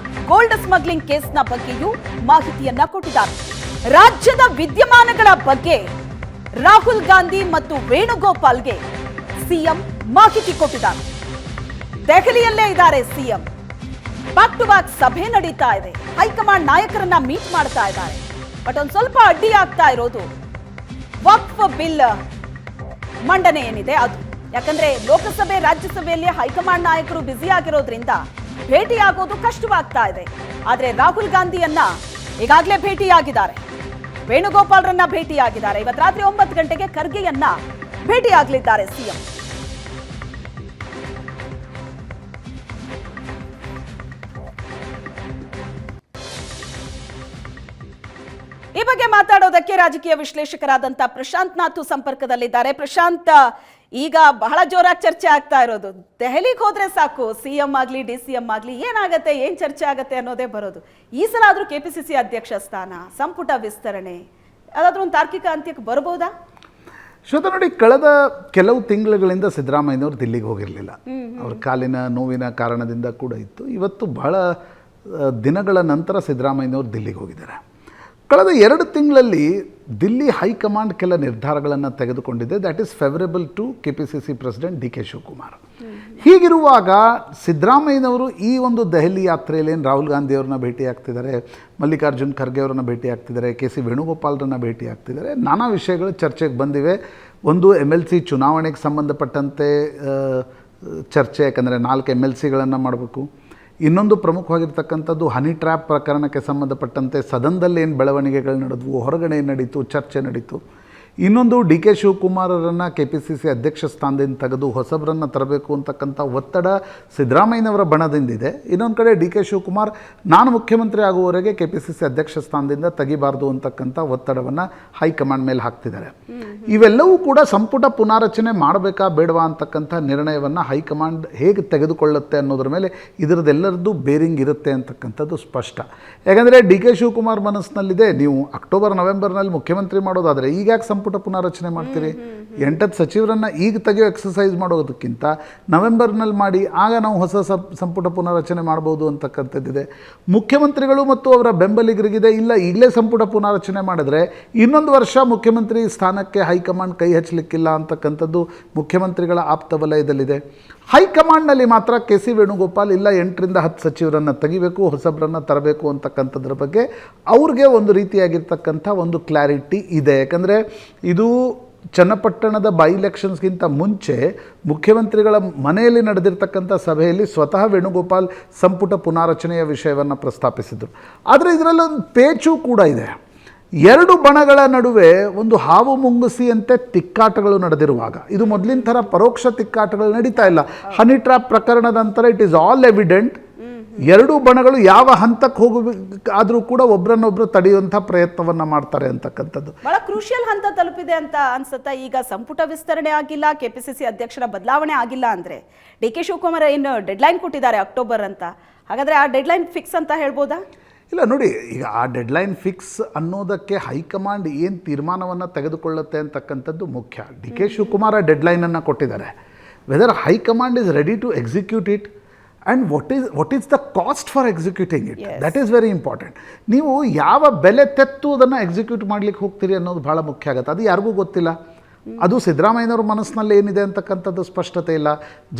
ಗೋಲ್ಡ್ ಸ್ಮಗ್ಲಿಂಗ್ ಕೇಸ್ನ ಬಗ್ಗೆಯೂ ಮಾಹಿತಿಯನ್ನ ಕೊಟ್ಟಿದ್ದಾರೆ. ರಾಜ್ಯದ ವಿದ್ಯಮಾನಗಳ ಬಗ್ಗೆ ರಾಹುಲ್ ಗಾಂಧಿ ಮತ್ತು ವೇಣುಗೋಪಾಲ್ಗೆ ಸಿಎಂ ಮಾಹಿತಿ ಕೊಟ್ಟಿದ್ದಾರೆ. ದೆಹಲಿಯಲ್ಲೇ ಇದ್ದಾರೆ ಸಿಎಂ. ಬ್ಯಾಕ್ ಟು ಬ್ಯಾಕ್ ಸಭೆ ನಡೀತಾ ಇದೆ. ಹೈಕಮಾಂಡ್ ನಾಯಕರನ್ನ ಮೀಟ್ ಮಾಡ್ತಾ ಇದ್ದಾರೆ. ಬಟ್ ಒಂದ್ ಸ್ವಲ್ಪ ಅಡ್ಡಿ ಆಗ್ತಾ ಇರೋದು ವಕ್ಫ್ ಬಿಲ್ ಮಂಡನೆ ಏನಿದೆ ಅದು. ಯಾಕಂದ್ರೆ ಲೋಕಸಭೆ ರಾಜ್ಯಸಭೆಯಲ್ಲಿ ಹೈಕಮಾಂಡ್ ನಾಯಕರು ಬ್ಯುಸಿ ಆಗಿರೋದ್ರಿಂದ ಭೇಟಿಯಾಗೋದು ಕಷ್ಟವಾಗ್ತಾ ಇದೆ. ಆದ್ರೆ ರಾಹುಲ್ ಗಾಂಧಿಯನ್ನ ಈಗಾಗಲೇ ಭೇಟಿಯಾಗಿದ್ದಾರೆ, ವೇಣುಗೋಪಾಲ್ರನ್ನ ಭೇಟಿಯಾಗಿದ್ದಾರೆ. ಇವತ್ತು ರಾತ್ರಿ 9 ಗಂಟೆಗೆ ಖರ್ಗೆಯನ್ನ ಭೇಟಿಯಾಗಲಿದ್ದಾರೆ ಸಿಎಂ. ಈ ಬಗ್ಗೆ ಮಾತಾಡೋದಕ್ಕೆ ರಾಜಕೀಯ ವಿಶ್ಲೇಷಕರಾದಂತ ಪ್ರಶಾಂತ್ ನಾಥು ಸಂಪರ್ಕದಲ್ಲಿದ್ದಾರೆ. ಪ್ರಶಾಂತ್, ಈಗ ಬಹಳ ಜೋರಾಗಿ ಚರ್ಚೆ ಆಗ್ತಾ ಇರೋದು, ದೆಹಲಿಗೆ ಹೋದ್ರೆ ಸಾಕು ಸಿಎಂ ಆಗ್ಲಿ ಡಿಸಿಎಂ ಆಗ್ಲಿ ಏನಾಗತ್ತೆ, ಏನ್ ಚರ್ಚೆ ಆಗತ್ತೆ ಅನ್ನೋದೇ ಬರೋದು. ಈ ಸಲ ಆದ್ರೂ ಕೆಪಿಸಿಸಿ ಅಧ್ಯಕ್ಷ ಸ್ಥಾನ, ಸಂಪುಟ ವಿಸ್ತರಣೆ ಅದಾದ್ರೂ ಒಂದು ತಾರ್ಕಿಕ ಅಂತ್ಯಕ್ಕೆ ಬರಬಹುದಾ? ಶ್ವೇತಾ ನೋಡಿ, ಕಳೆದ ಕೆಲವು ತಿಂಗಳುಗಳಿಂದ ಸಿದ್ದರಾಮಯ್ಯನವರು ದಿಲ್ಲಿಗೆ ಹೋಗಿರಲಿಲ್ಲ. ಅವ್ರ ಕಾಲಿನ ನೋವಿನ ಕಾರಣದಿಂದ ಕೂಡ ಇತ್ತು. ಇವತ್ತು ಬಹಳ ದಿನಗಳ ನಂತರ ಸಿದ್ದರಾಮಯ್ಯನವರು ದಿಲ್ಲಿಗೆ ಹೋಗಿದ್ದಾರೆ. ಕಳೆದ 2 ತಿಂಗಳಲ್ಲಿ ದಿಲ್ಲಿ ಹೈಕಮಾಂಡ್ ಕೆಲ ನಿರ್ಧಾರಗಳನ್ನು ತೆಗೆದುಕೊಂಡಿದೆ. That is favourable to KPCC president D K Shivakumar. ಹೀಗಿರುವಾಗ ಸಿದ್ದರಾಮಯ್ಯನವರು ಈ ಒಂದು ದೆಹಲಿ ಯಾತ್ರೆಯಲ್ಲಿ ಏನು ರಾಹುಲ್ ಗಾಂಧಿ ಅವ್ರನ್ನ ಭೇಟಿ ಆಗ್ತಿದ್ದಾರೆ, ಮಲ್ಲಿಕಾರ್ಜುನ್ ಖರ್ಗೆ ಅವರನ್ನ ಭೇಟಿ ಆಗ್ತಿದ್ದಾರೆ, ಕೆ ಸಿ ವೇಣುಗೋಪಾಲ್ರನ್ನ ಭೇಟಿ ಆಗ್ತಿದ್ದಾರೆ. ನಾನಾ ವಿಷಯಗಳು ಚರ್ಚೆಗೆ ಬಂದಿವೆ. ಒಂದು MLC ಚುನಾವಣೆಗೆ ಸಂಬಂಧಪಟ್ಟಂತೆ ಚರ್ಚೆ, ಯಾಕಂದರೆ 4 MLCಗಳನ್ನು ಮಾಡಬೇಕು. ಇನ್ನೊಂದು ಪ್ರಮುಖವಾಗಿರ್ತಕ್ಕಂಥದ್ದು ಹನಿ ಟ್ರ್ಯಾಪ್ ಪ್ರಕರಣಕ್ಕೆ ಸಂಬಂಧಪಟ್ಟಂತೆ ಸದನದಲ್ಲಿ ಏನು ಬೆಳವಣಿಗೆಗಳು ನಡೆದವು, ಹೊರಗಡೆ ಏನು ನಡೀತು, ಚರ್ಚೆ ನಡೀತು. ಇನ್ನೊಂದು ಡಿ ಕೆ ಶಿವಕುಮಾರರನ್ನು ಕೆಪಿಸಿಸಿ ಅಧ್ಯಕ್ಷ ಸ್ಥಾನದಿಂದ ತೆಗೆದು ಹೊಸಬರನ್ನು ತರಬೇಕು ಅಂತಕ್ಕಂಥ ಒತ್ತಡ ಸಿದ್ದರಾಮಯ್ಯನವರ ಬಣದಿಂದಿದೆ. ಇನ್ನೊಂದು ಕಡೆ ಡಿ ಕೆ ಶಿವಕುಮಾರ್ ನಾನು ಮುಖ್ಯಮಂತ್ರಿ ಆಗುವವರೆಗೆ ಕೆಪಿಸಿಸಿ ಅಧ್ಯಕ್ಷ ಸ್ಥಾನದಿಂದ ತೆಗಿಬಾರ್ದು ಅಂತಕ್ಕಂಥ ಒತ್ತಡವನ್ನು ಹೈಕಮಾಂಡ್ ಮೇಲೆ ಹಾಕ್ತಿದ್ದಾರೆ. ಇವೆಲ್ಲವೂ ಕೂಡ ಸಂಪುಟ ಪುನಾರಚನೆ ಮಾಡಬೇಕಾ ಬೇಡವಾ ಅಂತಕ್ಕಂಥ ನಿರ್ಣಯವನ್ನು ಹೈಕಮಾಂಡ್ ಹೇಗೆ ತೆಗೆದುಕೊಳ್ಳುತ್ತೆ ಅನ್ನೋದ್ರ ಮೇಲೆ ಇದರದ್ದೆಲ್ಲರದ್ದು ಬೇರಿಂಗ್ ಇರುತ್ತೆ ಅಂತಕ್ಕಂಥದ್ದು ಸ್ಪಷ್ಟ. ಯಾಕಂದರೆ ಡಿ ಕೆ ಶಿವಕುಮಾರ್ ಮನಸ್ಸಿನಲ್ಲಿದೆ, ನೀವು ಅಕ್ಟೋಬರ್ ನವೆಂಬರ್ನಲ್ಲಿ ಮುಖ್ಯಮಂತ್ರಿ ಮಾಡೋದಾದರೆ ಈಗ ಯಾಕೆ ಸಂಪುಟ ಪುನಾರಚನೆ ಮಾಡ್ತೀರಿ? 8 ಸಚಿವರನ್ನು ಈಗ ತೆಗೆಯೋ ಎಕ್ಸಸೈಸ್ ಮಾಡೋದಕ್ಕಿಂತ ನವೆಂಬರ್ನಲ್ಲಿ ಮಾಡಿ, ಆಗ ನಾವು ಹೊಸ ಸಂಪುಟ ಪುನಾರಚನೆ ಮಾಡ್ಬೋದು ಅಂತಕ್ಕಂಥದ್ದಿದೆ. ಮುಖ್ಯಮಂತ್ರಿಗಳು ಮತ್ತು ಅವರ ಬೆಂಬಲಿಗರಿಗಿದೆ, ಇಲ್ಲ ಈಗಲೇ ಸಂಪುಟ ಪುನಾರಚನೆ ಮಾಡಿದ್ರೆ 1 ವರ್ಷ ಮುಖ್ಯಮಂತ್ರಿ ಸ್ಥಾನಕ್ಕೆ ಹೈಕಮಾಂಡ್ ಕೈ ಹಚ್ಚಲಿಕ್ಕಿಲ್ಲ ಅಂತಕ್ಕಂಥದ್ದು ಮುಖ್ಯಮಂತ್ರಿಗಳ ಆಪ್ತ ವಲಯದಲ್ಲಿದೆ. ಹೈಕಮಾಂಡ್ನಲ್ಲಿ ಮಾತ್ರ ಕೆ ಸಿ ವೇಣುಗೋಪಾಲ್ ಇಲ್ಲ 8 ರಿಂದ 10 ಸಚಿವರನ್ನು ತೆಗಿಬೇಕು, ಹೊಸಬರನ್ನು ತರಬೇಕು ಅಂತಕ್ಕಂಥದ್ರ ಬಗ್ಗೆ ಅವ್ರಿಗೆ ಒಂದು ರೀತಿಯಾಗಿರ್ತಕ್ಕಂಥ ಒಂದು ಕ್ಲಾರಿಟಿ ಇದೆ. ಯಾಕಂದರೆ ಇದು ಚನ್ನಪಟ್ಟಣದ ಬೈ ಎಲೆಕ್ಷನ್ಸ್ಗಿಂತ ಮುಂಚೆ ಮುಖ್ಯಮಂತ್ರಿಗಳ ಮನೆಯಲ್ಲಿ ನಡೆದಿರ್ತಕ್ಕಂಥ ಸಭೆಯಲ್ಲಿ ಸ್ವತಃ ವೇಣುಗೋಪಾಲ್ ಸಂಪುಟ ಪುನಾರಚನೆಯ ವಿಷಯವನ್ನು ಪ್ರಸ್ತಾಪಿಸಿದರು. ಆದರೆ ಇದರಲ್ಲೊಂದು ಪೇಚು ಕೂಡ ಇದೆ. 2 ಬಣಗಳ ನಡುವೆ ಒಂದು ಹಾವು ಮುಂಗುಸಿಯಂತೆ ತಿಕ್ಕಾಟಗಳು ನಡೆದಿರುವಾಗ, ಇದು ಮೊದಲಿನ ಥರ ಪರೋಕ್ಷ ತಿಕ್ಕಾಟಗಳು ನಡೀತಾ ಇಲ್ಲ. ಹನಿ ಟ್ರ್ಯಾಪ್ ಪ್ರಕರಣದ ನಂತರ ಇಟ್ ಈಸ್ ಆಲ್ ಎವಿಡೆಂಟ್. 2 ಬಣಗಳು ಯಾವ ಹಂತಕ್ಕೆ ಹೋಗಬೇಕಾದ್ರೂ ಕೂಡ ಒಬ್ಬರನ್ನೊಬ್ಬರು ತಡೆಯುವಂಥ ಪ್ರಯತ್ನವನ್ನು ಮಾಡ್ತಾರೆ ಅಂತಕ್ಕಂಥದ್ದು ಬಹಳ ಕ್ರೂಷಿಯಲ್ ಹಂತ ತಲುಪಿದೆ ಅಂತ ಅನ್ಸುತ್ತಾ. ಈಗ ಸಂಪುಟ ವಿಸ್ತರಣೆ ಆಗಿಲ್ಲ, ಕೆಪಿಸಿಸಿ ಅಧ್ಯಕ್ಷರ ಬದಲಾವಣೆ ಆಗಿಲ್ಲ ಅಂದರೆ ಡಿ ಕೆ ಶಿವಕುಮಾರ್ ಏನು ಡೆಡ್ಲೈನ್ ಕೊಟ್ಟಿದ್ದಾರೆ ಅಕ್ಟೋಬರ್ ಅಂತ, ಹಾಗಾದರೆ ಆ ಡೆಡ್ಲೈನ್ ಫಿಕ್ಸ್ ಅಂತ ಹೇಳ್ಬೋದಾ? ಇಲ್ಲ ನೋಡಿ, ಈಗ ಆ ಡೆಡ್ಲೈನ್ ಫಿಕ್ಸ್ ಅನ್ನೋದಕ್ಕೆ ಹೈಕಮಾಂಡ್ ಏನು ತೀರ್ಮಾನವನ್ನು ತೆಗೆದುಕೊಳ್ಳುತ್ತೆ ಅಂತಕ್ಕಂಥದ್ದು ಮುಖ್ಯ. ಡಿ ಕೆ ಶಿವಕುಮಾರ್ ಆ ಡೆಡ್ಲೈನನ್ನು ಕೊಟ್ಟಿದ್ದಾರೆ. Whether high command is ready to execute it and what is the cost for executing it, that is very important. ನೀವು ಯಾವ ಬೆಲೆ ತೆತ್ತು ಅದನ್ನು ಎಕ್ಸಿಕ್ಯೂಟ್ ಮಾಡಲಿಕ್ಕೆ ಹೋಗ್ತೀರಿ ಅನ್ನೋದು ಭಾಳ ಮುಖ್ಯ ಆಗುತ್ತೆ. ಅದು ಯಾರಿಗೂ ಗೊತ್ತಿಲ್ಲ. ಅದು ಸಿದ್ದರಾಮಯ್ಯನವ್ರ ಮನಸ್ಸಿನಲ್ಲಿ ಏನಿದೆ ಅಂತಕ್ಕಂಥದ್ದು ಸ್ಪಷ್ಟತೆ ಇಲ್ಲ.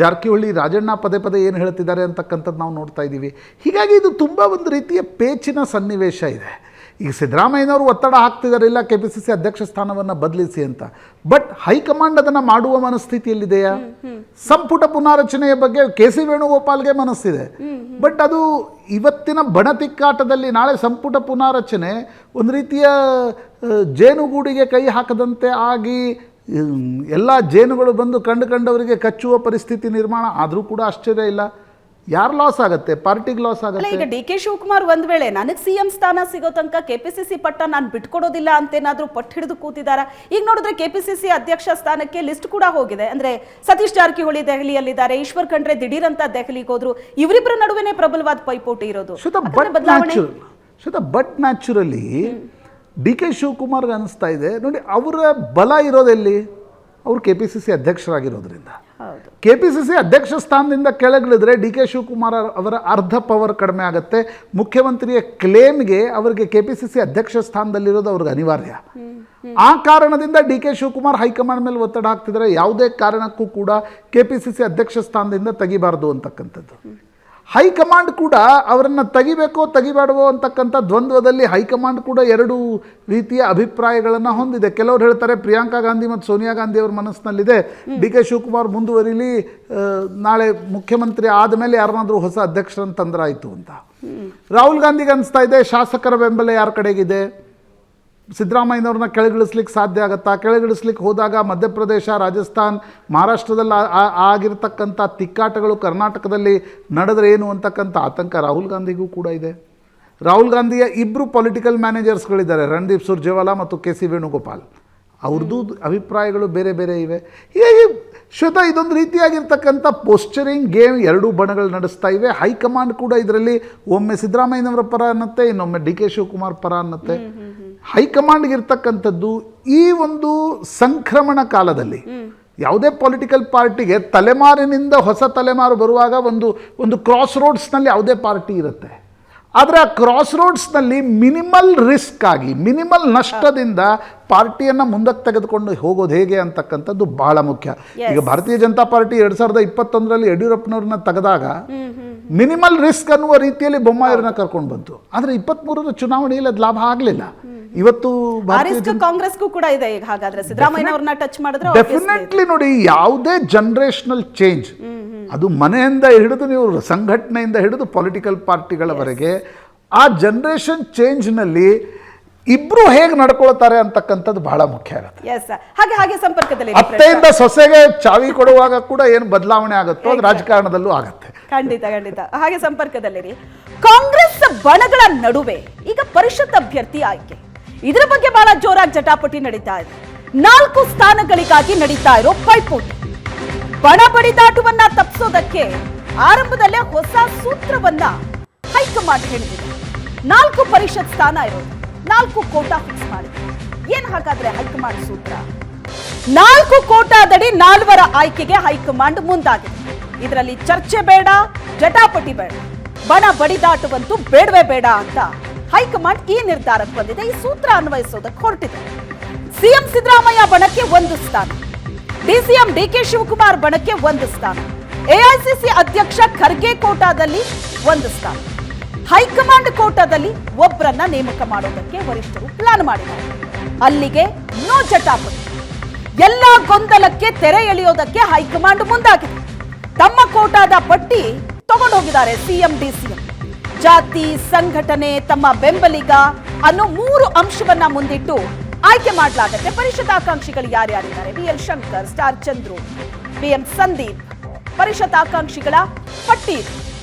ಜಾರಕಿಹೊಳಿ ರಾಜಣ್ಣ ಪದೇ ಏನು ಹೇಳ್ತಿದ್ದಾರೆ ಅಂತಕ್ಕಂಥದ್ದು ನಾವು ನೋಡ್ತಾ ಇದ್ದೀವಿ. ಹೀಗಾಗಿ ಇದು ತುಂಬ ಒಂದು ರೀತಿಯ ಪೇಚಿನ ಸನ್ನಿವೇಶ ಇದೆ. ಈಗ ಸಿದ್ದರಾಮಯ್ಯನವರು ಒತ್ತಡ ಹಾಕ್ತಿದ್ದಾರೆ, ಇಲ್ಲ ಕೆಪಿಸಿಸಿ ಅಧ್ಯಕ್ಷ ಸ್ಥಾನವನ್ನು ಬದಲಿಸಿ ಅಂತ. ಬಟ್ ಹೈಕಮಾಂಡ್ ಅದನ್ನು ಮಾಡುವ ಮನಸ್ಥಿತಿಯಲ್ಲಿದೆಯಾ? ಸಂಪುಟ ಪುನಾರಚನೆಯ ಬಗ್ಗೆ ಕೆ ಸಿ ವೇಣುಗೋಪಾಲ್ಗೆ ಮನಸ್ಸಿದೆ. ಬಟ್ ಅದು ಇವತ್ತಿನ ಬಣತಿಕ್ಕಾಟದಲ್ಲಿ ನಾಳೆ ಸಂಪುಟ ಪುನಾರಚನೆ ಒಂದು ರೀತಿಯ ಜೇನುಗೂಡಿಗೆ ಕೈ ಹಾಕದಂತೆ ಆಗಿ ಎಲ್ಲ ಜೇನುಗಳು ಬಂದು ಕಂಡವರಿಗೆ ಕಚ್ಚುವ ಪರಿಸ್ಥಿತಿ ನಿರ್ಮಾಣ ಆದರೂ ಕೂಡ ಆಶ್ಚರ್ಯ ಇಲ್ಲ. ಯಾರು ಲಾಸ್ ಆಗುತ್ತೆ? ಪಾರ್ಟಿಗೆ ಲಾಸ್ ಆಗುತ್ತೆ. ಈಗ ಡಿ ಕೆ ಶಿವಕುಮಾರ್ ಒಂದ್ ವೇಳೆ ನನಗೆ ಸಿಎಂ ಸ್ಥಾನ ಸಿಗೋ ತನಕ ಕೆಪಿಸಿಸಿ ಪಟ್ಟ ನಾನು ಬಿಟ್ಕೊಡೋದಿಲ್ಲ ಅಂತೇನಾದ್ರೂ ಪಟ್ಟು ಹಿಡಿದು ಕೂತಿದಾರ. ಈಗ ನೋಡಿದ್ರೆ ಕೆಪಿಸಿಸಿ ಅಧ್ಯಕ್ಷ ಸ್ಥಾನಕ್ಕೆ ಲಿಸ್ಟ್ ಕೂಡ ಹೋಗಿದೆ. ಅಂದ್ರೆ ಸತೀಶ್ ಜಾರಕಿಹೊಳಿ ದೆಹಲಿಯಲ್ಲಿದ್ದಾರೆ, ಈಶ್ವರ್ ಖಂಡ್ರೆ ದಿಢೀರಂತ ದೆಹಲಿಗೆ ಹೋದ್ರು. ಇವರಿಬ್ಬರ ನಡುವೆನೇ ಪ್ರಬಲವಾದ ಪೈಪೋಟಿ ಇರೋದು. ಬಟ್ ನ್ಯಾಚುರಲಿ ಡಿ ಕೆ ಶಿವಕುಮಾರ್ಗೆ ಅನಿಸ್ತಾ ಇದೆ ನೋಡಿ, ಅವರ ಬಲ ಇರೋದೆಲ್ಲಿ? ಅವರು ಕೆಪಿಸಿಸಿ ಅಧ್ಯಕ್ಷರಾಗಿರೋದ್ರಿಂದ. ಕೆಪಿಸಿಸಿ ಅಧ್ಯಕ್ಷ ಸ್ಥಾನದಿಂದ ಕೆಳಗಿಳಿದ್ರೆ ಡಿ ಕೆ ಶಿವಕುಮಾರ್ ಅವರ ಅರ್ಧ ಪವರ್ ಕಡಿಮೆ ಆಗುತ್ತೆ. ಮುಖ್ಯಮಂತ್ರಿಯ ಕ್ಲೇಮ್ಗೆ ಅವರಿಗೆ ಕೆಪಿಸಿಸಿ ಅಧ್ಯಕ್ಷ ಸ್ಥಾನದಲ್ಲಿರೋದು ಅವ್ರಿಗೆ ಅನಿವಾರ್ಯ. ಆ ಕಾರಣದಿಂದ ಡಿ ಕೆ ಶಿವಕುಮಾರ್ ಹೈಕಮಾಂಡ್ ಮೇಲೆ ಒತ್ತಡ ಹಾಕ್ತಿದ್ದಾರೆ, ಯಾವುದೇ ಕಾರಣಕ್ಕೂ ಕೂಡ KPCC ಅಧ್ಯಕ್ಷ ಸ್ಥಾನದಿಂದ ತೆಗಿಬಾರ್ದು ಅಂತಕ್ಕಂಥದ್ದು. ಹೈಕಮಾಂಡ್ ಕೂಡ ಅವರನ್ನು ತೆಗಿಬೇಕೋ ತೆಗಿಬೇಡವೋ ಅಂತಕ್ಕಂಥ ದ್ವಂದ್ವದಲ್ಲಿ ಹೈಕಮಾಂಡ್ ಕೂಡ ಎರಡು ರೀತಿಯ ಅಭಿಪ್ರಾಯಗಳನ್ನು ಹೊಂದಿದೆ. ಕೆಲವರು ಹೇಳ್ತಾರೆ ಪ್ರಿಯಾಂಕಾ ಗಾಂಧಿ ಮತ್ತು ಸೋನಿಯಾ ಗಾಂಧಿ ಅವರ ಮನಸ್ಸಿನಲ್ಲಿದೆ ಡಿ ಕೆ ಶಿವಕುಮಾರ್ ಮುಂದುವರಿಲಿ, ನಾಳೆ ಮುಖ್ಯಮಂತ್ರಿ ಆದಮೇಲೆ ಯಾರನ್ನಾದರೂ ಹೊಸ ಅಧ್ಯಕ್ಷರನ್ನು ತಂದ್ರಾಯಿತು ಅಂತ. ರಾಹುಲ್ ಗಾಂಧಿಗೆ ಅನಿಸ್ತಾ ಇದೆ ಶಾಸಕರ ಬೆಂಬಲ ಯಾರ ಕಡೆಗಿದೆ, ಸಿದ್ದರಾಮಯ್ಯನವ್ರನ್ನ ಕೆಳಗಿಳಿಸ್ಲಿಕ್ಕೆ ಸಾಧ್ಯ ಆಗುತ್ತಾ, ಕೆಳಗಿಳಿಸ್ಲಿಕ್ಕೆ ಹೋದಾಗ ಮಧ್ಯಪ್ರದೇಶ, ರಾಜಸ್ಥಾನ್, ಮಹಾರಾಷ್ಟ್ರದಲ್ಲಿ ಆಗಿರ್ತಕ್ಕಂಥ ತಿಕ್ಕಾಟಗಳು ಕರ್ನಾಟಕದಲ್ಲಿ ನಡೆದ್ರೆ ಏನು ಅಂತಕ್ಕಂಥ ಆತಂಕ ರಾಹುಲ್ ಗಾಂಧಿಗೂ ಕೂಡ ಇದೆ. ರಾಹುಲ್ ಗಾಂಧಿಯ ಇಬ್ಬರು ಪೊಲಿಟಿಕಲ್ ಮ್ಯಾನೇಜರ್ಸ್ಗಳಿದ್ದಾರೆ, ರಣದೀಪ್ ಸುರ್ಜೇವಾಲಾ ಮತ್ತು KC ವೇಣುಗೋಪಾಲ್. ಅವ್ರದ್ದು ಅಭಿಪ್ರಾಯಗಳು ಬೇರೆ ಬೇರೆ ಇವೆ. ಹೀಗಾಗಿ ಶ್ವೇತಾ, ಇದೊಂದು ರೀತಿಯಾಗಿರ್ತಕ್ಕಂಥ ಪೋಸ್ಚರಿಂಗ್ ಗೇಮ್ ಎರಡೂ ಬಣಗಳು ನಡೆಸ್ತಾ ಇವೆ. ಹೈಕಮಾಂಡ್ ಕೂಡ ಇದರಲ್ಲಿ ಒಮ್ಮೆ ಸಿದ್ದರಾಮಯ್ಯನವರ ಪರ ಅನ್ನತ್ತೆ, ಇನ್ನೊಮ್ಮೆ ಡಿ ಕೆ ಶಿವಕುಮಾರ್ ಪರ ಅನ್ನತ್ತೆ. ಹೈಕಮಾಂಡ್ಗಿರ್ತಕ್ಕಂಥದ್ದು ಈ ಒಂದು ಸಂಕ್ರಮಣ ಕಾಲದಲ್ಲಿ ಯಾವುದೇ ಪೊಲಿಟಿಕಲ್ ಪಾರ್ಟಿಗೆ ತಲೆಮಾರಿನಿಂದ ಹೊಸ ತಲೆಮಾರು ಬರುವಾಗ ಒಂದು ಕ್ರಾಸ್ ರೋಡ್ಸ್ನಲ್ಲಿ ಯಾವುದೇ ಪಾರ್ಟಿ ಇರುತ್ತೆ. ಆದರೆ ಆ ಕ್ರಾಸ್ ರೋಡ್ಸ್ನಲ್ಲಿ ಮಿನಿಮಲ್ ರಿಸ್ಕ್ ಆಗಿ ಮಿನಿಮಲ್ ನಷ್ಟದಿಂದ ಪಾರ್ಟಿಯನ್ನು ಮುಂದಕ್ಕೆ ತೆಗೆದುಕೊಂಡು ಹೋಗೋದು ಹೇಗೆ ಅಂತಕ್ಕಂಥದ್ದು ಬಹಳ ಮುಖ್ಯ. ಈಗ ಭಾರತೀಯ ಜನತಾ ಪಾರ್ಟಿ 2021ರಲ್ಲಿ ಯಡಿಯೂರಪ್ಪನವ್ರನ್ನ ತೆಗೆದಾಗ ಮಿನಿಮಲ್ ರಿಸ್ಕ್ ಅನ್ನುವ ರೀತಿಯಲ್ಲಿ ಬೊಮ್ಮಾಯಿಯವ್ರನ್ನ ಕರ್ಕೊಂಡು ಬಂತು. ಆದರೆ 23ರ ಚುನಾವಣೆಯಲ್ಲಿ ಅದು ಲಾಭ ಆಗಲಿಲ್ಲ. ಇವತ್ತು ಕಾಂಗ್ರೆಸ್ಗೂ ಕೂಡ ಇದೆ. ಈಗ ಹಾಗಾದ್ರೆ ಸಿದ್ದರಾಮಯ್ಯನವ್ರನ್ನ ಟಚ್ ಮಾಡಿದ್ರೆ ಡೆಫಿನೆಟ್ಲಿ ನೋಡಿ, ಯಾವುದೇ ಜನರೇಷನಲ್ ಚೇಂಜ್ ಅದು ಮನೆಯಿಂದ ಹಿಡಿದು ನೀವು ಸಂಘಟನೆಯಿಂದ ಹಿಡಿದು ಪೊಲಿಟಿಕಲ್ ಪಾರ್ಟಿಗಳವರೆಗೆ ಆ ಜನರೇಷನ್ ಚೇಂಜ್ನಲ್ಲಿ ಇಬ್ರು ಹೇಗೆ ನಡ್ಕೊಳ್ತಾರೆ ಅಂತಕ್ಕಂಥದ್ದು ಬಹಳ ಮುಖ್ಯ ಆಗುತ್ತೆ. ಹಾಗೆ ಸಂಪರ್ಕದಲ್ಲಿ ಅತ್ತೆಯಿಂದ ಸೊಸೆಗೆ ಚಾವಿ ಕೊಡುವಾಗ ಕೂಡ ಏನು ಬದಲಾವಣೆ ಆಗುತ್ತೋ ಅದು ರಾಜಕಾರಣದಲ್ಲೂ ಆಗುತ್ತೆ. ಖಂಡಿತ ಹಾಗೆ ಸಂಪರ್ಕದಲ್ಲಿ ಕಾಂಗ್ರೆಸ್ ಬಣಗಳ ನಡುವೆ ಈಗ ಪರಿಷತ್ ಅಭ್ಯರ್ಥಿ ಆಯ್ಕೆ, ಇದರ ಬಗ್ಗೆ ಬಹಳ ಜೋರಾಗಿ ಜಟಾಪಟಿ ನಡೀತಾ ಇದೆ. 4 ಸ್ಥಾನಗಳಿಗಾಗಿ ನಡೀತಾ ಇರೋ ಪೈಪೋಟಿ, ಬಣ ಬಡಿದಾಟವನ್ನ ತಪ್ಪಿಸೋದಕ್ಕೆ ಆರಂಭದಲ್ಲೇ ಹೊಸ ಸೂತ್ರವನ್ನ ಹೈಕಮಾಂಡ್ ಹೇಳಿದೆ. 4 ಪರಿಷತ್ ಸ್ಥಾನ ಇರೋದು, 4 ಕೋಟಾ ಫಿಕ್ಸ್ ಮಾಡಿದೆ. ಏನ್ ಹಾಗಾದ್ರೆ ಹೈಕಮಾಂಡ್ ಸೂತ್ರ? 4 ಕೋಟಾದಡಿ 4ರ ಆಯ್ಕೆಗೆ ಹೈಕಮಾಂಡ್ ಮುಂದಾಗಿದೆ. ಇದರಲ್ಲಿ ಚರ್ಚೆ ಬೇಡ, ಜಟಾಪಟಿ ಬೇಡ, ಬಣ ಬಡಿದಾಟವಂತೂ ಬೇಡವೇ ಬೇಡ ಅಂತ ಹೈಕಮಾಂಡ್ ಈ ನಿರ್ಧಾರಕ್ಕೆ ಬಂದಿದೆ. ಈ ಸೂತ್ರ ಅನ್ವಯಿಸೋದಕ್ಕೆ ಹೊರಟಿದೆ. ಸಿಎಂ ಸಿದ್ದರಾಮಯ್ಯ ಬಣಕ್ಕೆ 1 ಸ್ಥಾನ, ಡಿಸಿಎಂ DK ಶಿವಕುಮಾರ್ ಬಣಕ್ಕೆ 1 ಸ್ಥಾನ, AICC ಅಧ್ಯಕ್ಷ ಖರ್ಗೆ ಕೋಟಾದಲ್ಲಿ 1 ಸ್ಥಾನ, ಹೈಕಮಾಂಡ್ ಕೋಟಾದಲ್ಲಿ ಒಬ್ಬರನ್ನ ನೇಮಕ ಮಾಡೋದಕ್ಕೆ ವರಿಷ್ಠರು ಪ್ಲಾನ್ ಮಾಡಿದ್ದಾರೆ. ಅಲ್ಲಿಗೆ ನೋ ಜಟಾಪಟಿ. ಎಲ್ಲಾ ಗೊಂದಲಕ್ಕೆ ತೆರೆ ಎಳೆಯೋದಕ್ಕೆ ಹೈಕಮಾಂಡ್ ಮುಂದಾಗಿದೆ. ತಮ್ಮ ಕೋಟಾದ ಪಟ್ಟಿ ತಗೊಂಡು ಹೋಗಿದ್ದಾರೆ ಸಿಎಂ DCM. ಜಾತಿ, ಸಂಘಟನೆ, ತಮ್ಮ ಬೆಂಬಲಿಗ ಅನ್ನೋ 3 ಅಂಶವನ್ನ ಮುಂದಿಟ್ಟು ಆಯ್ಕೆ ಮಾಡಲಾಗುತ್ತೆ. ಪರಿಷತ್ ಆಕಾಂಕ್ಷಿಗಳು ಯಾರ್ಯಾರಿದ್ದಾರೆ? BL Shankar, star Chandru, BM Sandeep. ಪರಿಷತ್ ಆಕಾಂಕ್ಷಿಗಳ ಪಟ್ಟಿ